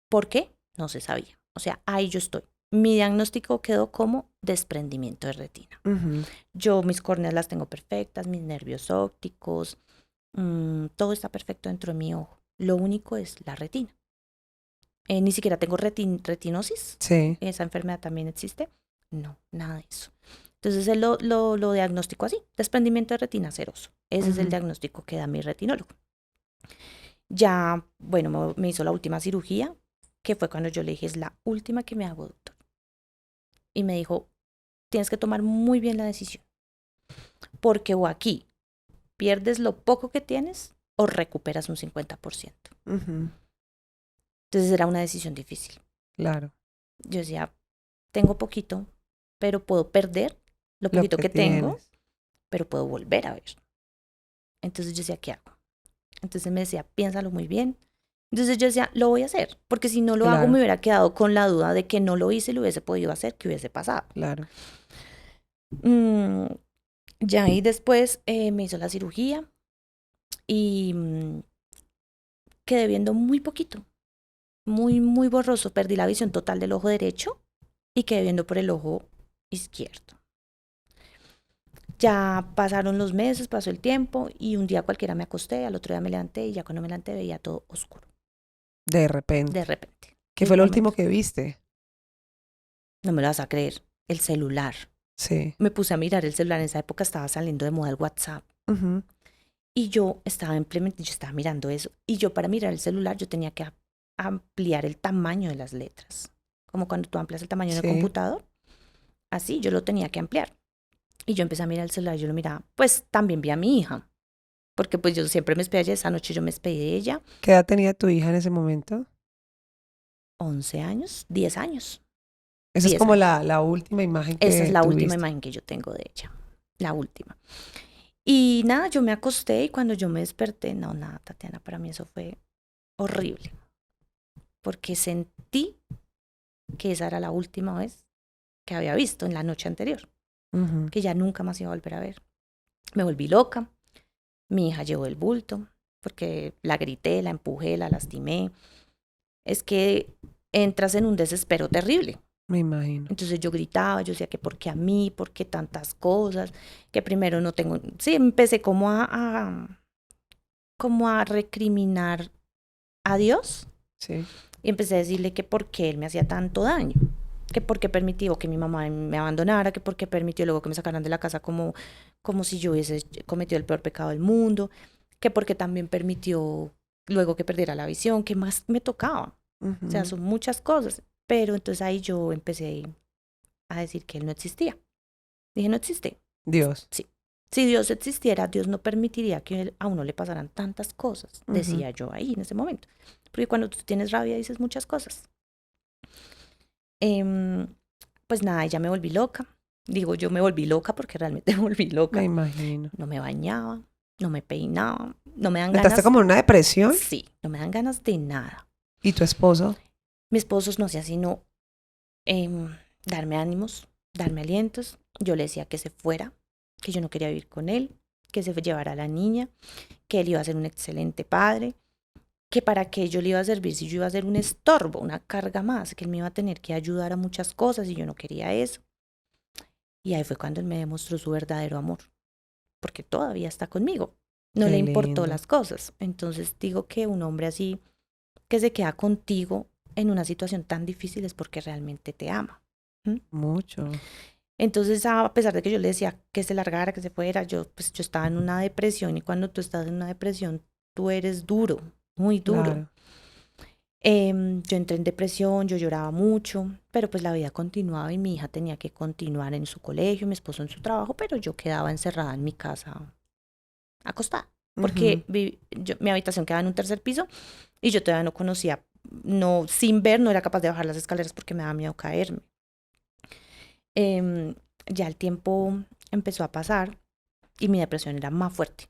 ¿Por qué? No se sabía. O sea, ahí yo estoy. Mi diagnóstico quedó como desprendimiento de retina. Ujú. Yo mis córneas las tengo perfectas, mis nervios ópticos, todo está perfecto dentro de mi ojo. Lo único es la retina. Ni siquiera tengo retinosis. Sí. ¿Esa enfermedad también existe? No, nada de eso. Entonces él lo diagnosticó así, desprendimiento de retina seroso. Ese es el Ujú. diagnóstico que da mi retinólogo. Ya, bueno, me hizo la última cirugía, que fue cuando yo le dije, es la última que me hago, doctor. Y me dijo, tienes que tomar muy bien la decisión, porque o aquí pierdes lo poco que tienes o recuperas un 50%. Ujú. Entonces era una decisión difícil. Claro. Yo decía, tengo poquito, pero puedo perder lo Lo poquito que que tengo, tienes. pero puedo volver a ver. Entonces yo decía, ¿qué hago? Entonces me decía, piénsalo muy bien. Entonces yo decía, lo voy a hacer, porque si no lo hago Claro. me hubiera quedado con la duda de que no lo hice y lo hubiese podido hacer, ¿qué hubiese pasado? Claro. Mm, ya ahí después me hizo la cirugía y quedé viendo muy poquito, muy, muy borroso. Perdí la visión total del ojo derecho y quedé viendo por el ojo izquierdo. Ya pasaron los meses, pasó el tiempo y un día cualquiera me acosté, al otro día me levanté y ya cuando me levanté veía todo oscuro, De repente. de repente. ¿Qué De fue un lo último momento. que viste? No me lo vas a creer, el celular. Sí. Me puse a mirar el celular. En esa época estaba saliendo de moda el WhatsApp. Ujú. Y yo estaba yo estaba mirando eso. Y yo para mirar el celular yo tenía que ampliar el tamaño de las letras. Como cuando tú amplias el tamaño del Sí. computador. Así yo lo tenía que ampliar. Y yo empecé a mirar el celular, yo lo miraba. Pues también vi a mi hija. Porque pues yo siempre me despedí de ella. Esa noche yo me despedí de ella. ¿Qué edad tenía tu hija en ese momento? 11 años, 10 años. Esa es 10 como años. la última imagen Esa es que la última tuviste. imagen que yo tengo de ella. La última. Y nada, yo me acosté y cuando yo me desperté, no, nada, Tatiana, para mí eso fue horrible. Porque sentí que esa era la última vez que había visto en la noche anterior. Ujú. Que ya nunca más iba a volver a ver. Me volví loca. Mi hija llevó el bulto porque la grité, la empujé, la lastimé. Es que entras en un desespero terrible. Me imagino. Entonces yo gritaba, yo decía que por qué a mí, por qué tantas cosas, que primero no tengo, sí, empecé como a recriminar a Dios Sí. y empecé a decirle que por qué él me hacía tanto daño, que por qué permitió que mi mamá me abandonara, que por qué permitió luego que me sacaran de la casa como si yo hubiese cometido el peor pecado del mundo, que porque también permitió luego que perdiera la visión, que más me tocaba. O sea, Ujú. son muchas cosas. Pero entonces ahí yo empecé a decir que él no existía. Dije, no existe. Dios. Sí. Si Dios existiera, Dios no permitiría que a uno le pasaran tantas cosas, Ujú. decía yo ahí en ese momento. Porque cuando tú tienes rabia dices muchas cosas. Em, pues nada, ya me volví loca. Digo, yo me volví loca porque realmente me volví Me loca. imagino. No me bañaba, no me peinaba, no me dan ¿Entraste ganas. como en una depresión? Sí, no me dan ganas de nada. ¿Y tu esposo? Mi esposo no hacía sino darme ánimos, darme alientos. Yo le decía que se fuera, que yo no quería vivir con él, que se llevara a la niña, que él iba a ser un excelente padre, que para qué yo le iba a servir si yo iba a ser un estorbo, una carga más, que él me iba a tener que ayudar a muchas cosas y yo no quería eso. Y ahí fue cuando él me demostró su verdadero amor, porque todavía está conmigo. No Qué le importó lindo. las cosas. Entonces digo que un hombre así, que se queda contigo en una situación tan difícil es porque realmente te ama. ¿Mm? Mucho. Entonces, a pesar de que yo le decía que se largara, que se fuera, pues yo estaba en una depresión y cuando tú estás en una depresión, tú eres duro, muy duro. Claro. Yo entré en depresión, yo lloraba mucho, pero pues la vida continuaba y mi hija tenía que continuar en su colegio, mi esposo en su trabajo, pero yo quedaba encerrada en mi casa, acostada, Ujú. porque mi habitación quedaba en un tercer piso y yo todavía no conocía, no, sin ver, no era capaz de bajar las escaleras porque me daba miedo caerme. Em, ya el tiempo empezó a pasar y mi depresión era más fuerte,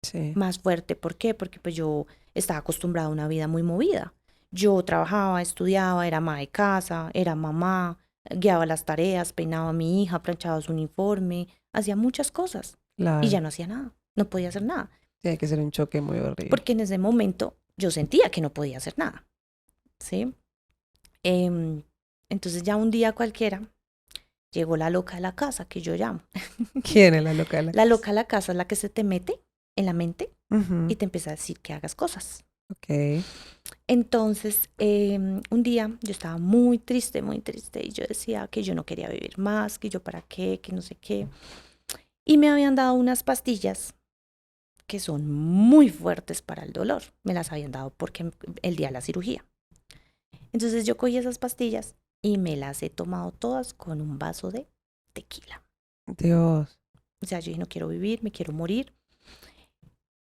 Sí. más fuerte. ¿Por qué? Porque pues yo estaba acostumbrada a una vida muy movida. Yo trabajaba, estudiaba, era ama de casa, era mamá, guiaba las tareas, peinaba a mi hija, planchaba su uniforme, hacía muchas cosas y ya Claro. no hacía nada, no podía hacer nada, Tiene que ser un choque muy horrible. porque en ese momento yo sentía que no podía hacer nada, ¿sí? Em, entonces ya un día cualquiera llegó la loca de la casa, que yo llamo. ¿Quién es la loca de la La casa? loca de la casa es la que se te mete en la mente y Ujú. te empieza a decir que hagas cosas. Ok. Entonces, un día yo estaba muy triste y yo decía que yo no quería vivir más, que yo para qué, que no sé qué. Y me habían dado unas pastillas que son muy fuertes para el dolor. Me las habían dado porque el día de la cirugía. Entonces yo cogí esas pastillas y me las he tomado todas con un vaso de tequila. Dios. O sea, yo dije, no quiero vivir, me quiero morir.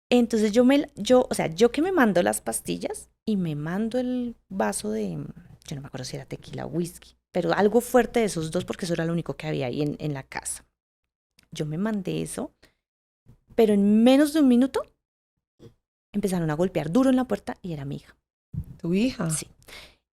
Entonces o sea, yo que me mando las pastillas y me mando el vaso yo no me acuerdo si era tequila o whisky, pero algo fuerte de esos dos porque eso era lo único que había ahí en la casa. Yo me mandé eso, pero en menos de un minuto empezaron a golpear duro en la puerta y era mi hija. ¿Tu hija? Sí,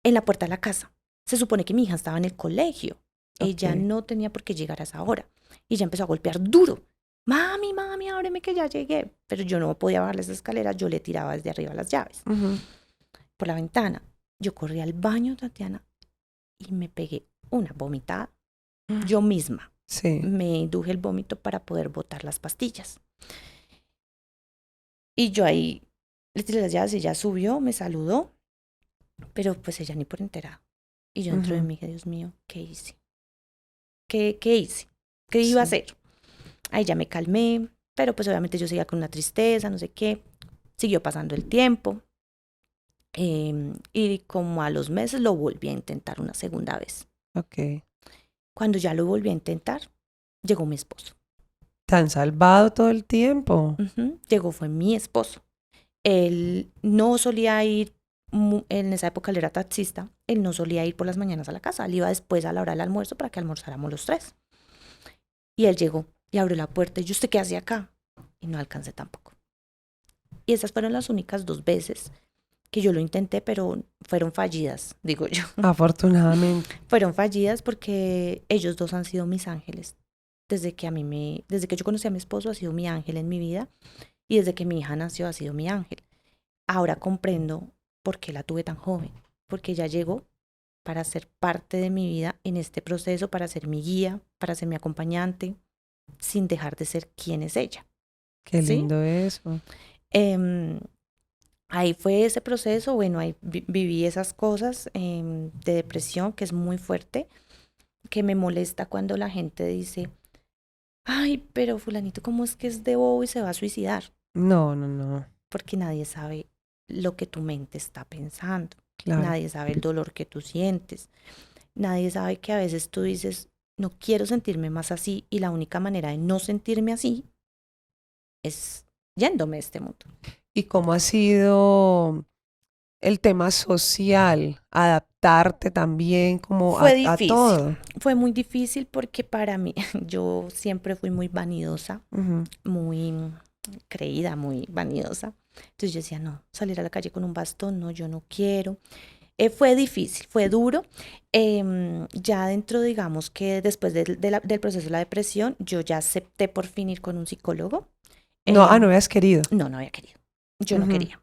en la puerta de la casa. Se supone que mi hija estaba en el colegio. Ella Ok. no tenía por qué llegar a esa hora. Y ella empezó a golpear duro. Mami, mami, ábreme que ya llegué. Pero yo no podía bajar las escaleras, yo le tiraba desde arriba las llaves. Ujú. Por la ventana. Yo corrí al baño, Tatiana, y me pegué una vomitada. Yo misma Sí. me induje el vómito para poder botar las pastillas. Y yo ahí le tiré las llaves, ella subió, me saludó, pero pues ella ni por enterada. Y yo dentro de Ujú. mí dije, Dios mío, ¿qué hice? ¿Qué hice? ¿Qué iba a Sí. hacer? Ahí ya me calmé, pero pues obviamente yo seguía con una tristeza, no sé qué. Siguió pasando el tiempo. Y como a los meses lo volví a intentar una segunda vez. Ok. Cuando ya lo volví a intentar, llegó mi esposo. ¿Te han salvado todo el tiempo? Llegó, fue mi esposo. Él no solía ir, en esa época él era taxista, él no solía ir por las mañanas a la casa, él iba después a la hora del almuerzo para que almorzáramos los tres. Y él llegó y abrió la puerta y yo, ¿usted qué hacía acá? Y no alcancé tampoco. Y esas fueron las únicas 2 veces que yo lo intenté, pero fueron fallidas, digo yo. Afortunadamente. Fueron fallidas porque ellos dos han sido mis ángeles. Desde que yo conocí a mi esposo ha sido mi ángel en mi vida y desde que mi hija nació ha sido mi ángel. Ahora comprendo por qué la tuve tan joven, porque ella llegó para ser parte de mi vida en este proceso, para ser mi guía, para ser mi acompañante, sin dejar de ser quien es ella. Qué ¿Sí? lindo eso. Ahí fue ese proceso, bueno, ahí viví esas cosas de depresión, que es muy fuerte, que me molesta cuando la gente dice, ay, pero fulanito, ¿cómo es que es de bobo y se va a suicidar? No, no, no. Porque nadie sabe lo que tu mente está pensando, Claro. nadie sabe el dolor que tú sientes, nadie sabe que a veces tú dices, no quiero sentirme más así y la única manera de no sentirme así es yéndome de este mundo. ¿Y cómo ha sido el tema social? Adaptarte también como Fue a difícil, todo. fue muy difícil porque para mí, yo siempre fui muy vanidosa, Ujú. muy creída, muy vanidosa. Entonces yo decía, no, salir a la calle con un bastón, no, yo no quiero. Fue difícil, fue duro. Ya dentro, digamos que después del proceso de la depresión, yo ya acepté por fin ir con un psicólogo. No, no Em, habías querido. no, no había querido. Yo no Ujú. quería.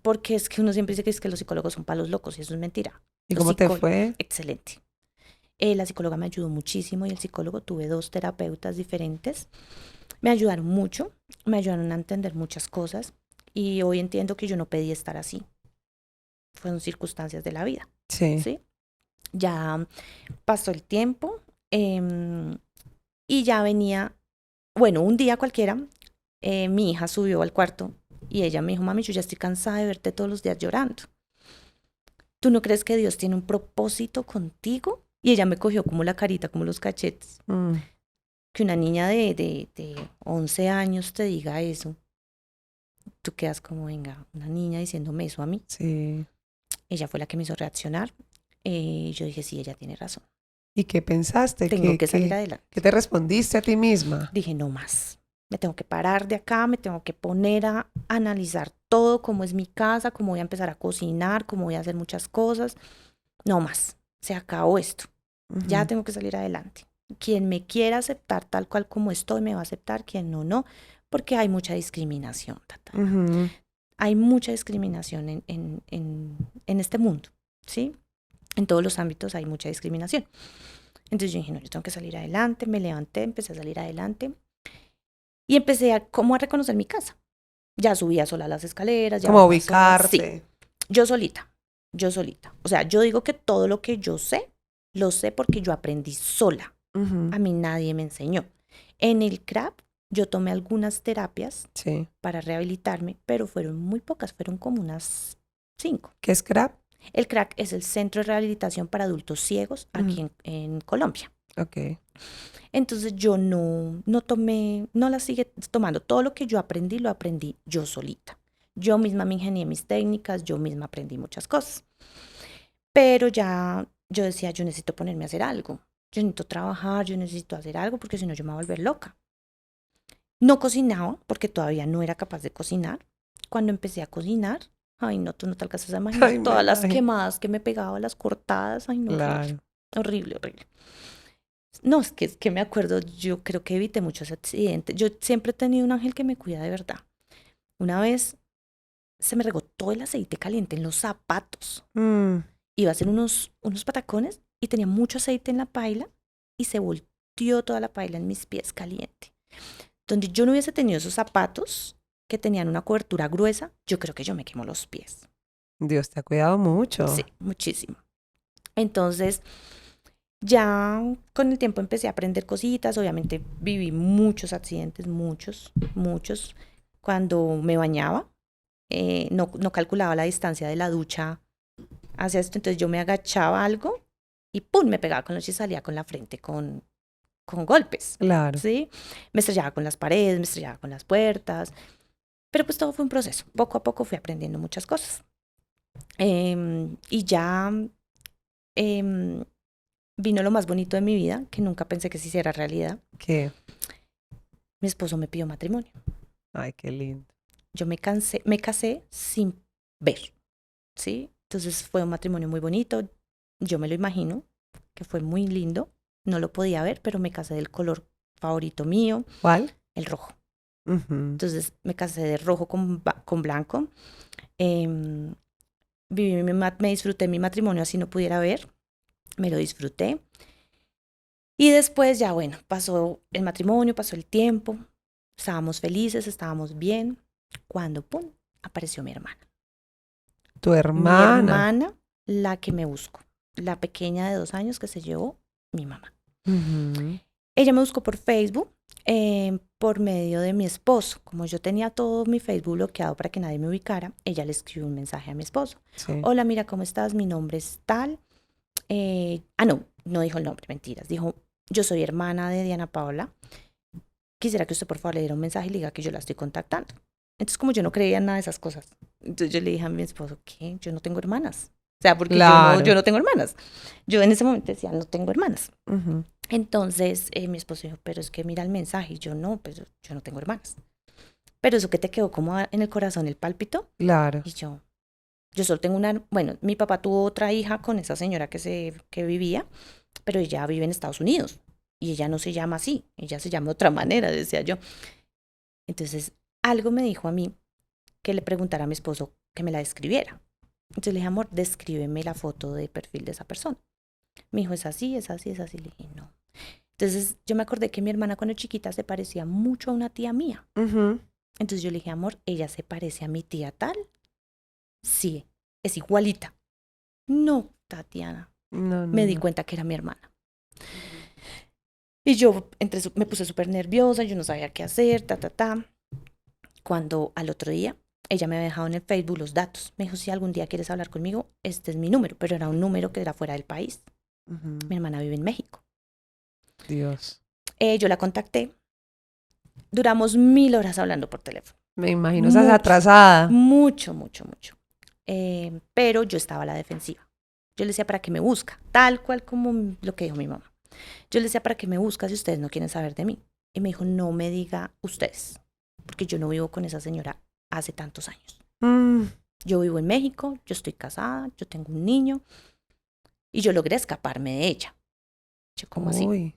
Porque es que uno siempre dice que los psicólogos son para los locos y eso es mentira. ¿Y Los cómo te psicólogos, fue? excelente. La psicóloga me ayudó muchísimo y el psicólogo, tuve 2 terapeutas diferentes. Me ayudaron mucho, me ayudaron a entender muchas cosas y hoy entiendo que yo no pedí estar así. Fueron circunstancias de la vida, Sí. ¿sí? Ya pasó el tiempo y ya venía, bueno, un día cualquiera, mi hija subió al cuarto y ella me dijo, mami, yo ya estoy cansada de verte todos los días llorando. ¿Tú no crees que Dios tiene un propósito contigo? Y ella me cogió como la carita, como los cachetes. Mm, Que una niña de 11 años te diga eso, tú quedas como, venga, una niña diciéndome eso a mí. sí. Ella fue la que me hizo reaccionar. Yo dije, sí, ella tiene razón. ¿Y qué pensaste? Tengo que salir adelante. ¿Qué te respondiste a ti misma? Dije, no más. Me tengo que parar de acá, me tengo que poner a analizar todo, cómo es mi casa, cómo voy a empezar a cocinar, cómo voy a hacer muchas cosas. No más. Se acabó esto. Ya Ujú. tengo que salir adelante. Quien me quiera aceptar tal cual como estoy, me va a aceptar, quien no, no, porque hay mucha discriminación, Tata. Ujú. Hay mucha discriminación en este mundo, ¿sí? En todos los ámbitos hay mucha discriminación. Entonces yo dije, no, yo tengo que salir adelante, me levanté, empecé a salir adelante y empecé como a reconocer mi casa. Ya subía sola las escaleras, ya Como bajaba sola, sí, ubicarte. yo solita, yo solita. O sea, yo digo que todo lo que yo sé, lo sé porque yo aprendí sola. Ujú. A mí nadie me enseñó. En el CRAP yo tomé algunas terapias Sí. para rehabilitarme, pero fueron muy pocas, fueron como unas 5. ¿Qué es scrap? El CRAC es el Centro de Rehabilitación para Adultos Ciegos Ujú. aquí en Colombia. Ok. Entonces yo no tomé, no la sigue tomando. Todo lo que yo aprendí, lo aprendí yo solita. Yo misma me ingenié mis técnicas, yo misma aprendí muchas cosas. Pero ya yo decía, yo necesito ponerme a hacer algo. Yo necesito trabajar, yo necesito hacer algo porque si no yo me voy a volver loca. No cocinaba porque todavía no era capaz de cocinar. Cuando empecé a cocinar, ay no, tú no te alcanzas a imaginar Ay, me todas las imagino. quemadas que me pegaba, las cortadas, ay no, horrible, Claro. horrible, horrible. No, es que me acuerdo, yo creo que evité muchos accidentes. Yo siempre he tenido un ángel que me cuida de verdad. Una vez se me regó todo el aceite caliente en los zapatos. Mm, Iba a hacer unos patacones y tenía mucho aceite en la paila y se volteó toda la paila en mis pies caliente. Donde yo no hubiese tenido esos zapatos que tenían una cobertura gruesa, yo creo que yo me quemo los pies. Dios te ha cuidado mucho. Sí, muchísimo. Entonces, Ya con el tiempo empecé a aprender cositas, obviamente viví muchos accidentes, muchos. Cuando me bañaba, no calculaba la distancia de la ducha hacia esto, entonces yo me agachaba algo y ¡pum! Me pegaba con los y salía con la frente con golpes, Claro. ¿sí? Me estrellaba con las paredes, me estrellaba con las puertas, pero pues todo fue un proceso. Poco a poco fui aprendiendo muchas cosas. Y ya em, vino lo más bonito de mi vida, que nunca pensé que se hiciera realidad. ¿Qué? Mi esposo me pidió matrimonio. Ay, qué lindo. Yo me casé sin ver, ¿sí? Entonces fue un matrimonio muy bonito. Yo me lo imagino, que fue muy lindo. No lo podía ver, pero me casé del color favorito mío, ¿Cuál? el rojo. Ujú. Entonces me casé de rojo con blanco. Em, me disfruté mi matrimonio así no pudiera ver. Me lo disfruté. Y después ya, bueno, pasó el matrimonio, pasó el tiempo. Estábamos felices, estábamos bien. Cuando, pum, apareció mi hermana. Tu Mi hermana. hermana, la que me buscó. La pequeña de 2 años que se llevó mi mamá. Ujú. Ella me buscó por Facebook por medio de mi esposo. Como yo tenía todo mi Facebook bloqueado para que nadie me ubicara, ella le escribió un mensaje a mi esposo. Sí. Hola, mira, ¿cómo estás? Mi nombre es tal. No dijo el nombre, mentiras. Dijo, yo soy hermana de Diana Paola. Quisiera que usted por favor le diera un mensaje y le diga que yo la estoy contactando. Entonces, como yo no creía en nada de esas cosas, entonces yo le dije a mi esposo que yo no tengo hermanas. O sea, porque Claro. yo no tengo hermanas. Yo en ese momento decía, no tengo hermanas. Ujú. Entonces mi esposo dijo, pero es que mira el mensaje. Y yo no, pues yo no tengo hermanas. Pero eso que te quedó como en el corazón, el pálpito. Claro. Y yo solo tengo bueno, mi papá tuvo otra hija con esa señora que vivía, pero ella vive en Estados Unidos. Y ella no se llama así, ella se llama de otra manera, decía yo. Entonces, algo me dijo a mí que le preguntara a mi esposo que me la describiera. Entonces le dije, amor, descríbeme la foto de perfil de esa persona. Me dijo, es así, es así, es así. Le dije, no. Entonces yo me acordé que mi hermana cuando chiquita se parecía mucho a una tía mía. Ujú. Entonces yo le dije, amor, ¿ella se parece a mi tía tal? Sí, es igualita. No, Tatiana. No, no, Me di no. cuenta que era mi hermana. Y yo me puse súper nerviosa, yo no sabía qué hacer, Cuando al otro día, ella me había dejado en el Facebook los datos. Me dijo, si algún día quieres hablar conmigo, este es mi número. Pero era un número que era fuera del país. Ujú. Mi hermana vive en México. Dios. Yo la contacté. Duramos 1000 horas hablando por teléfono. Me imagino esas Mucho, atrasada. mucho. Pero yo estaba a la defensiva. Yo le decía, ¿para qué me busca? Tal cual como lo que dijo mi mamá. Yo le decía, ¿para qué me busca si ustedes no quieren saber de mí? Y me dijo, no me diga ustedes, porque yo no vivo con esa señora hace tantos años. Mm. Yo vivo en México, yo estoy casada, yo tengo un niño y yo logré escaparme de ella. Yo, ¿cómo así? Uy.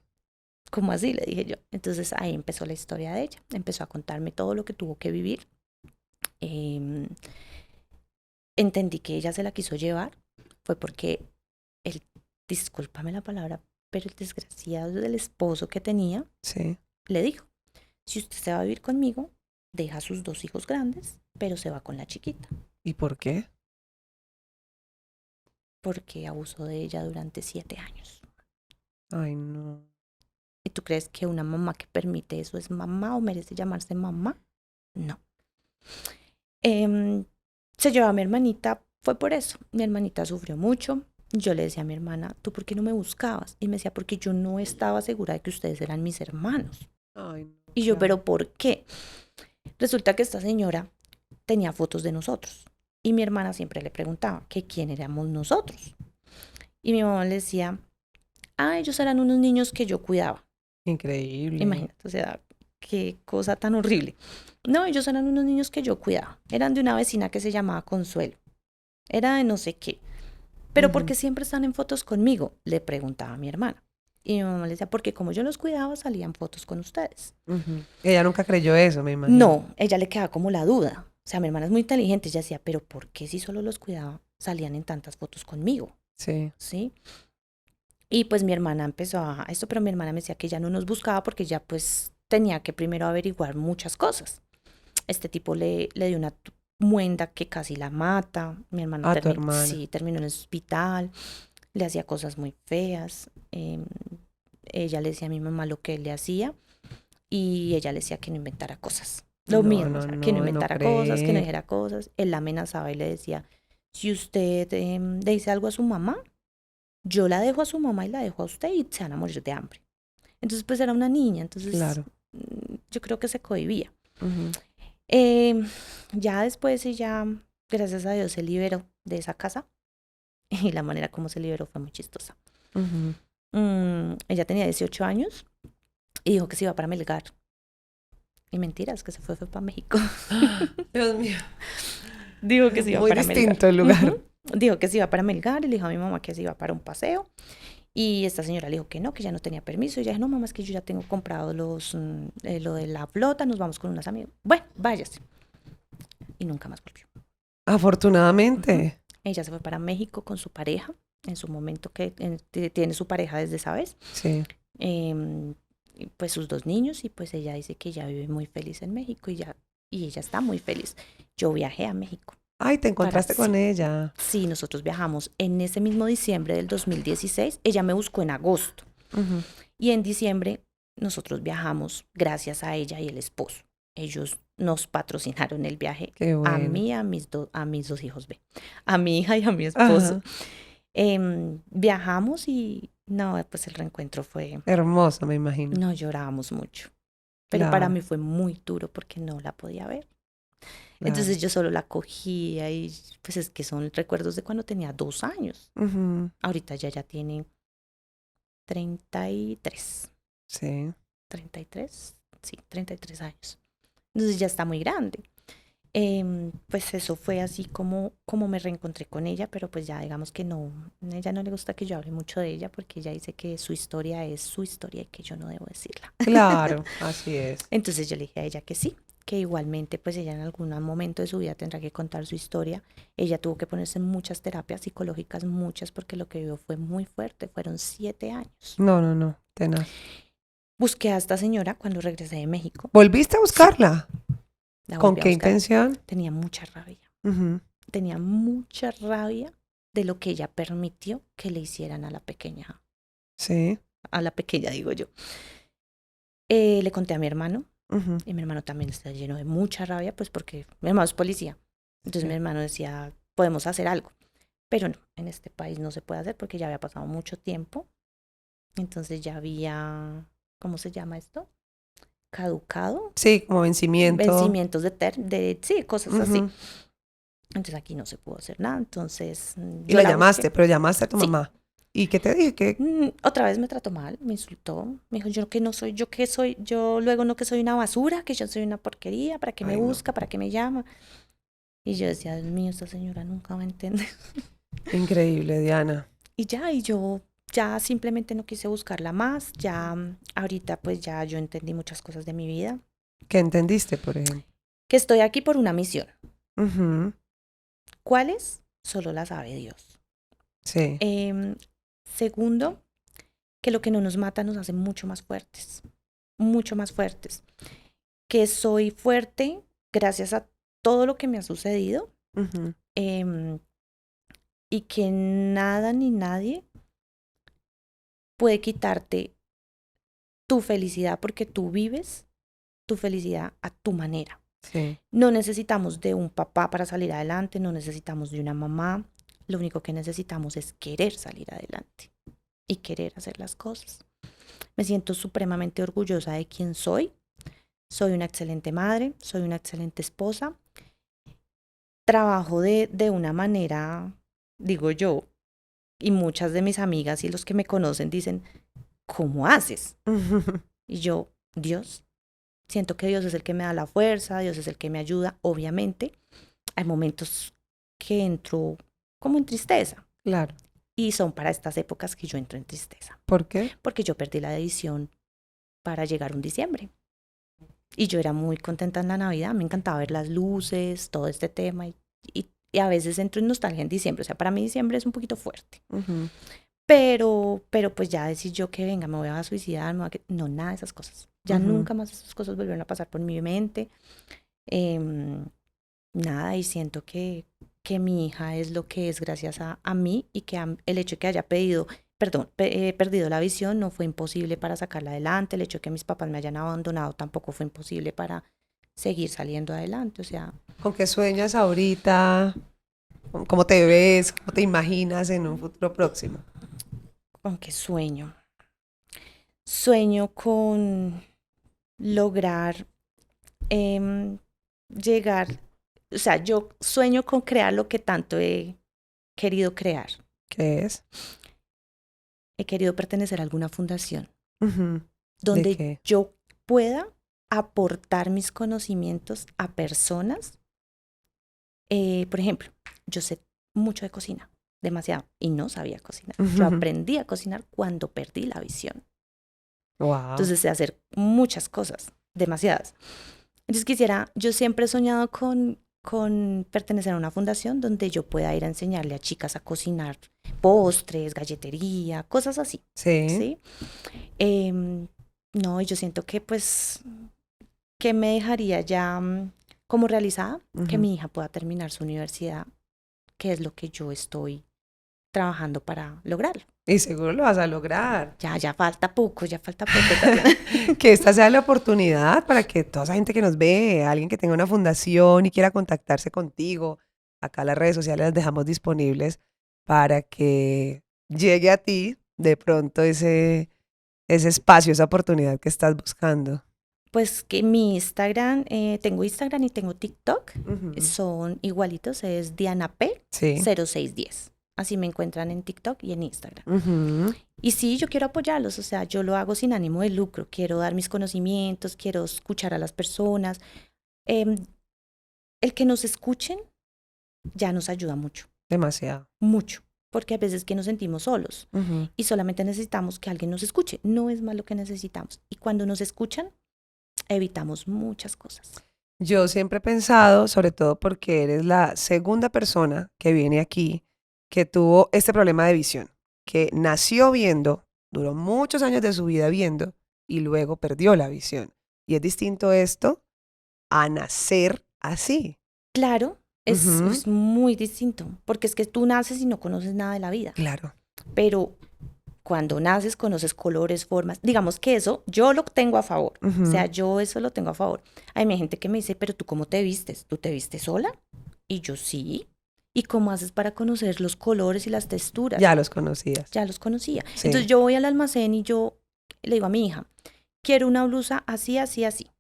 ¿Cómo así? Le dije yo. Entonces ahí empezó la historia de ella. Empezó a contarme todo lo que tuvo que vivir. Entendí que ella se la quiso llevar. Fue porque discúlpame la palabra, pero el desgraciado del esposo que tenía Sí. le dijo, si usted se va a vivir conmigo, deja a sus 2 hijos grandes, pero se va con la chiquita, ¿Y por qué? porque abusó de ella durante 7 años. Ay, no. ¿Y tú crees que una mamá que permite eso es mamá o merece llamarse mamá? No. Se llevó a mi hermanita, fue por eso. Mi hermanita sufrió mucho. Yo le decía a mi hermana, ¿tú por qué no me buscabas? Y me decía, porque yo no estaba segura de que ustedes eran mis hermanos. Ay, no. Y yo, Claro. ¿pero por qué? Resulta que esta señora tenía fotos de nosotros. Y mi hermana siempre le preguntaba que quién éramos nosotros. Y mi mamá le decía, ellos eran unos niños que yo cuidaba. Increíble. Imagínate, o sea, qué cosa tan horrible. No, ellos eran unos niños que yo cuidaba. Eran de una vecina que se llamaba Consuelo. Era de no sé qué. ¿Pero por qué siempre están en fotos conmigo? Le preguntaba a mi hermana. Y mi mamá le decía, porque como yo los cuidaba, salían fotos con ustedes. Ujú. Ella nunca creyó eso, me imagino. No, ella le quedaba como la duda. O sea, mi hermana es muy inteligente. Ella decía, pero ¿por qué si solo los cuidaba, salían en tantas fotos conmigo? Sí. ¿Sí? Y pues mi hermana empezó a esto, pero mi hermana me decía que ella no nos buscaba porque ya pues tenía que primero averiguar muchas cosas. Este tipo le dio una muenda que casi la mata. Mi hermana A tu hermana. sí, terminó en el hospital. le hacía cosas muy feas. Ella le decía a mi mamá lo que él le hacía y ella le decía que no inventara cosas. Lo No, mismo, o no, sea, que no no inventara cosas, que no cree. dijera cosas. Él la amenazaba y le decía, si usted le dice algo a su mamá, yo la dejo a su mamá y la dejo a usted y se van a morir de hambre. Entonces, pues era una niña, entonces Claro. yo creo que se cohibía. Ujú. Ya después ella, gracias a Dios, se liberó de esa casa y la manera como se liberó fue muy chistosa. Ujú. Ella tenía 18 años y dijo que se iba para Melgar. Y mentiras, que se fue para México. Dios mío. Dijo que se iba Muy para Melgar. distinto el lugar. Dijo que se iba para Melgar y le dijo a mi mamá que se iba para un paseo. Y esta señora le dijo que no, que ya no tenía permiso. Y ella dijo, no, mamá, es que yo ya tengo comprado lo de la flota, nos vamos con unas amigas. Bueno, váyase. Y nunca más volvió. Afortunadamente. Ella se fue para México con su pareja, en su momento que tiene su pareja desde esa vez. Sí. Pues sus 2 niños y pues ella dice que ella vive muy feliz en México y ella está muy feliz. Yo viajé a México. Ay, te encontraste con ella. Sí, nosotros viajamos en ese mismo diciembre del 2016. Ella me buscó en agosto. Ujú. Y en diciembre nosotros viajamos gracias a ella y el esposo. Ellos nos patrocinaron el viaje Qué a bueno. mí, a mis 2 hijos, a mi hija y a mi esposo. Ajá. Viajamos y no, pues el reencuentro fue, Hermoso, me imagino. no llorábamos mucho. Pero para Claro, mí fue muy duro porque no la podía ver. claro. Entonces yo solo la cogía y pues es que son recuerdos de cuando tenía 2 años. Ujú. Ahorita ya tiene 33. Sí. 33, sí, 33 años. Entonces ya está muy grande. Pues eso fue así como me reencontré con ella, pero pues ya digamos que no, a ella no le gusta que yo hable mucho de ella porque ella dice que su historia es su historia y que yo no debo decirla. Claro, así es. Entonces yo le dije a ella que sí, que igualmente pues ella en algún momento de su vida tendrá que contar su historia. Ella tuvo que ponerse en muchas terapias psicológicas, muchas, porque lo que vivió fue muy fuerte, fueron 7 años. No, no, no, tenaz. Busqué a esta señora cuando regresé de México. ¿Volviste a Sí, buscarla? la ¿Con volví a qué buscar. intención? Tenía mucha rabia. Ujú. Tenía mucha rabia de lo que ella permitió que le hicieran a la pequeña. Sí. A la pequeña, digo yo. Le conté a mi hermano Ujú. y mi hermano también está lleno de mucha rabia, pues porque mi hermano es policía. Entonces Sí. mi hermano decía, podemos hacer algo. Pero no, en este país no se puede hacer porque ya había pasado mucho tiempo. Entonces ya había, ¿cómo se llama esto? Caducado. Sí, como vencimiento. Vencimientos sí, cosas así. Ujú. Entonces aquí no se pudo hacer nada. Entonces Y yo la la llamaste, busqué. pero llamaste a tu Sí. mamá. ¿Y qué te dije? Que Otra vez me trató mal, me insultó. Me dijo, yo que no soy, yo que soy, yo luego no que soy una basura, que yo soy una porquería, ¿para qué me Ay, no. busca? ¿Para qué me llama? Y yo decía, Dios mío, esta señora nunca va a entender. Increíble, Diana. Y yo ya simplemente no quise buscarla más. Ya ahorita pues ya yo entendí muchas cosas de mi vida. ¿Qué entendiste, por ejemplo? Que estoy aquí por una misión. Ujú. ¿Cuáles? Solo la sabe Dios. Sí. Segundo, que lo que no nos mata nos hace mucho más fuertes. Mucho más fuertes. Que soy fuerte gracias a todo lo que me ha sucedido. Ujú. Y que nada ni nadie puede quitarte tu felicidad porque tú vives tu felicidad a tu manera. Sí. No necesitamos de un papá para salir adelante, no necesitamos de una mamá. Lo único que necesitamos es querer salir adelante y querer hacer las cosas. Me siento supremamente orgullosa de quién soy. Soy una excelente madre, soy una excelente esposa. Trabajo de una manera, digo yo, y muchas de mis amigas y los que me conocen dicen, ¿cómo haces? Y yo, Dios, siento que Dios es el que me da la fuerza, Dios es el que me ayuda. Obviamente, hay momentos que entro como en tristeza. Claro. Y son para estas épocas que yo entro en tristeza. ¿Por qué? Porque yo perdí la decisión para llegar un diciembre. Y yo era muy contenta en la Navidad, me encantaba ver las luces, todo este tema. Y a veces entro en nostalgia en diciembre. O sea, para mí diciembre es un poquito fuerte. Ujú. Pero pues ya decir yo que venga, me voy a suicidar, no, nada de esas cosas. Ya Ujú. nunca más esas cosas volvieron a pasar por mi mente. Nada, y siento que que mi hija es lo que es gracias a mí y que el hecho de que haya perdido la visión no fue imposible para sacarla adelante, el hecho de que mis papás me hayan abandonado tampoco fue imposible para seguir saliendo adelante, o sea, ¿Con qué sueñas ahorita? ¿Cómo te ves? ¿Cómo te imaginas en un futuro próximo? ¿con qué sueño? Sueño con lograr llegar, o sea, yo sueño con crear lo que tanto he querido crear. ¿Qué es? He querido pertenecer a alguna fundación Ujú. ¿De donde qué? yo pueda aportar mis conocimientos a personas. Por ejemplo, yo sé mucho de cocina, demasiado, y no sabía cocinar. Yo aprendí a cocinar cuando perdí la visión. Wow. Entonces sé hacer muchas cosas, demasiadas. Entonces yo siempre he soñado con pertenecer a una fundación donde yo pueda ir a enseñarle a chicas a cocinar postres, galletería, cosas así, Sí. ¿sí? Em, no, y yo siento que pues, que me dejaría ya como realizada, que Ujú. mi hija pueda terminar su universidad, que es lo que yo estoy trabajando para lograrlo. Y seguro lo vas a lograr. Ya falta poco, Tatiana. Que esta sea la oportunidad para que toda esa gente que nos ve, alguien que tenga una fundación y quiera contactarse contigo, acá las redes sociales las dejamos disponibles para que llegue a ti de pronto ese espacio, esa oportunidad que estás buscando. Pues que mi Instagram, tengo Instagram y tengo TikTok, Ujú. son igualitos, es Diana P Sí. 0610. Así me encuentran en TikTok y en Instagram. Ujú. Y sí, yo quiero apoyarlos, o sea, yo lo hago sin ánimo de lucro, quiero dar mis conocimientos, quiero escuchar a las personas. Em, el que nos escuchen ya nos ayuda mucho, Demasiado. mucho, porque a veces que nos sentimos solos Ujú. y solamente necesitamos que alguien nos escuche, no es más lo que necesitamos. Y cuando nos escuchan, evitamos muchas cosas. Yo siempre he pensado, sobre todo porque eres la segunda persona que viene aquí que tuvo este problema de visión, que nació viendo, duró muchos años de su vida viendo y luego perdió la visión. Y es distinto esto a nacer así. Claro, Ujú. es muy distinto, porque es que tú naces y no conoces nada de la vida, Claro. pero cuando naces conoces colores, formas, digamos que eso yo lo tengo a favor, o sea, Ujú. yo eso lo tengo a favor. Hay gente que me dice, pero tú ¿cómo te vistes? ¿Tú te vistes sola? Y yo sí. ¿Y cómo haces para conocer los colores y las texturas? Ya los conocías. Ya los conocía. Entonces Sí. yo voy al almacén y yo le digo a mi hija, quiero una blusa así, así, así,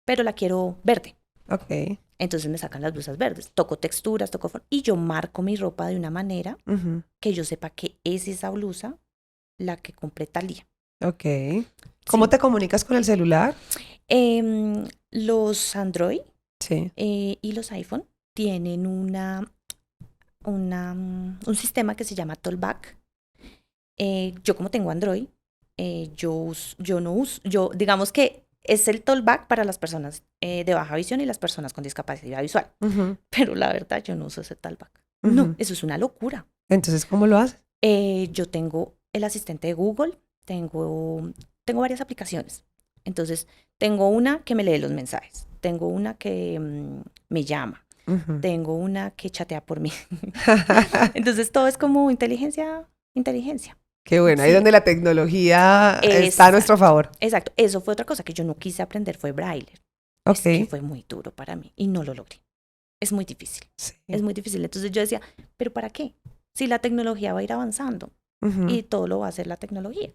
pero la quiero verde. Ok. Entonces me sacan las blusas verdes, toco texturas, y yo marco mi ropa de una manera Ujú. que yo sepa que es esa blusa la que compré tal día. Ok. ¿Cómo Sí. te comunicas con el celular? Los Android Sí. y los iPhone tienen un sistema que se llama Tollback. Yo como tengo Android, yo no uso, yo digamos que es el Tollback para las personas de baja visión y las personas con discapacidad visual. Ujú. Pero la verdad, yo no uso ese Tollback. No, Ujú. eso es una locura. Entonces, ¿cómo lo haces? Yo tengo el asistente de Google, tengo varias aplicaciones. Entonces, tengo una que me lee los mensajes, tengo una que me llama, Ujú. tengo una que chatea por mí. Entonces, todo es como inteligencia. Qué bueno, ahí Sí, donde la tecnología está a nuestro exacto, favor. exacto. Eso fue otra cosa que yo no quise aprender, fue braille. Es que Ok. fue muy duro para mí y no lo logré. Es muy difícil, es Sí. muy difícil. Entonces yo decía, ¿pero para qué? Si la tecnología va a ir avanzando Ujú. y todo lo va a hacer la tecnología.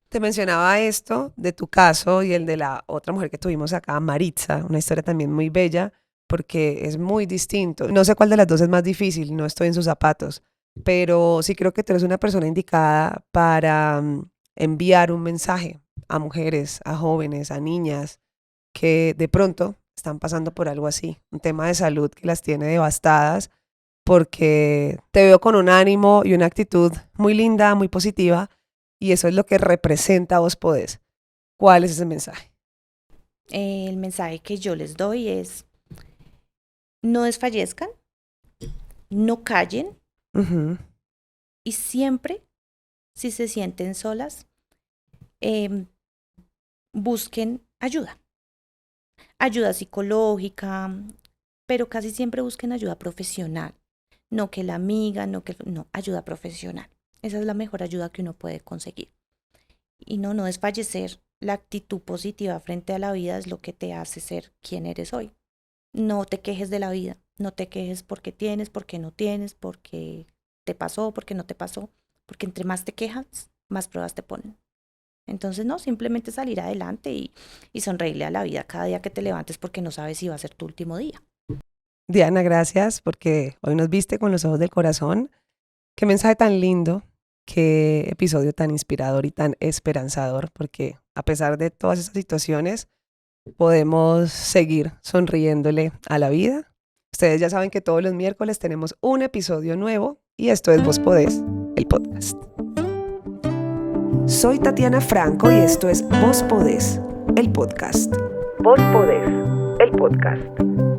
Te mencionaba esto de tu caso y el de la otra mujer que tuvimos acá, Maritza, una historia también muy bella porque es muy distinto. No sé cuál de las dos es más difícil, no estoy en sus zapatos, pero sí creo que tú eres una persona indicada para enviar un mensaje a mujeres, a jóvenes, a niñas que de pronto están pasando por algo así, un tema de salud que las tiene devastadas porque te veo con un ánimo y una actitud muy linda, muy positiva, y eso es lo que representa Vos Podés. ¿Cuál es ese mensaje? El mensaje que yo les doy es, no desfallezcan, no callen Ujú. y siempre, si se sienten solas, em, busquen ayuda. Ayuda psicológica, pero casi siempre busquen ayuda profesional. no que la amiga, no, ayuda profesional. Esa es la mejor ayuda que uno puede conseguir. Y no desfallecer. La actitud positiva frente a la vida es lo que te hace ser quien eres hoy. No te quejes de la vida, no te quejes porque tienes, porque no tienes, porque te pasó, porque no te pasó, porque entre más te quejas, más pruebas te ponen. Entonces, no, simplemente salir adelante y sonreírle a la vida cada día que te levantes porque no sabes si va a ser tu último día. Diana, gracias porque hoy nos viste con los ojos del corazón. Qué mensaje tan lindo, qué episodio tan inspirador y tan esperanzador, porque a pesar de todas esas situaciones, podemos seguir sonriéndole a la vida. Ustedes ya saben que todos los miércoles tenemos un episodio nuevo y esto es Vos Podés, el podcast. Soy Tatiana Franco y esto es Vos Podés, el podcast. Vos Podés, el podcast.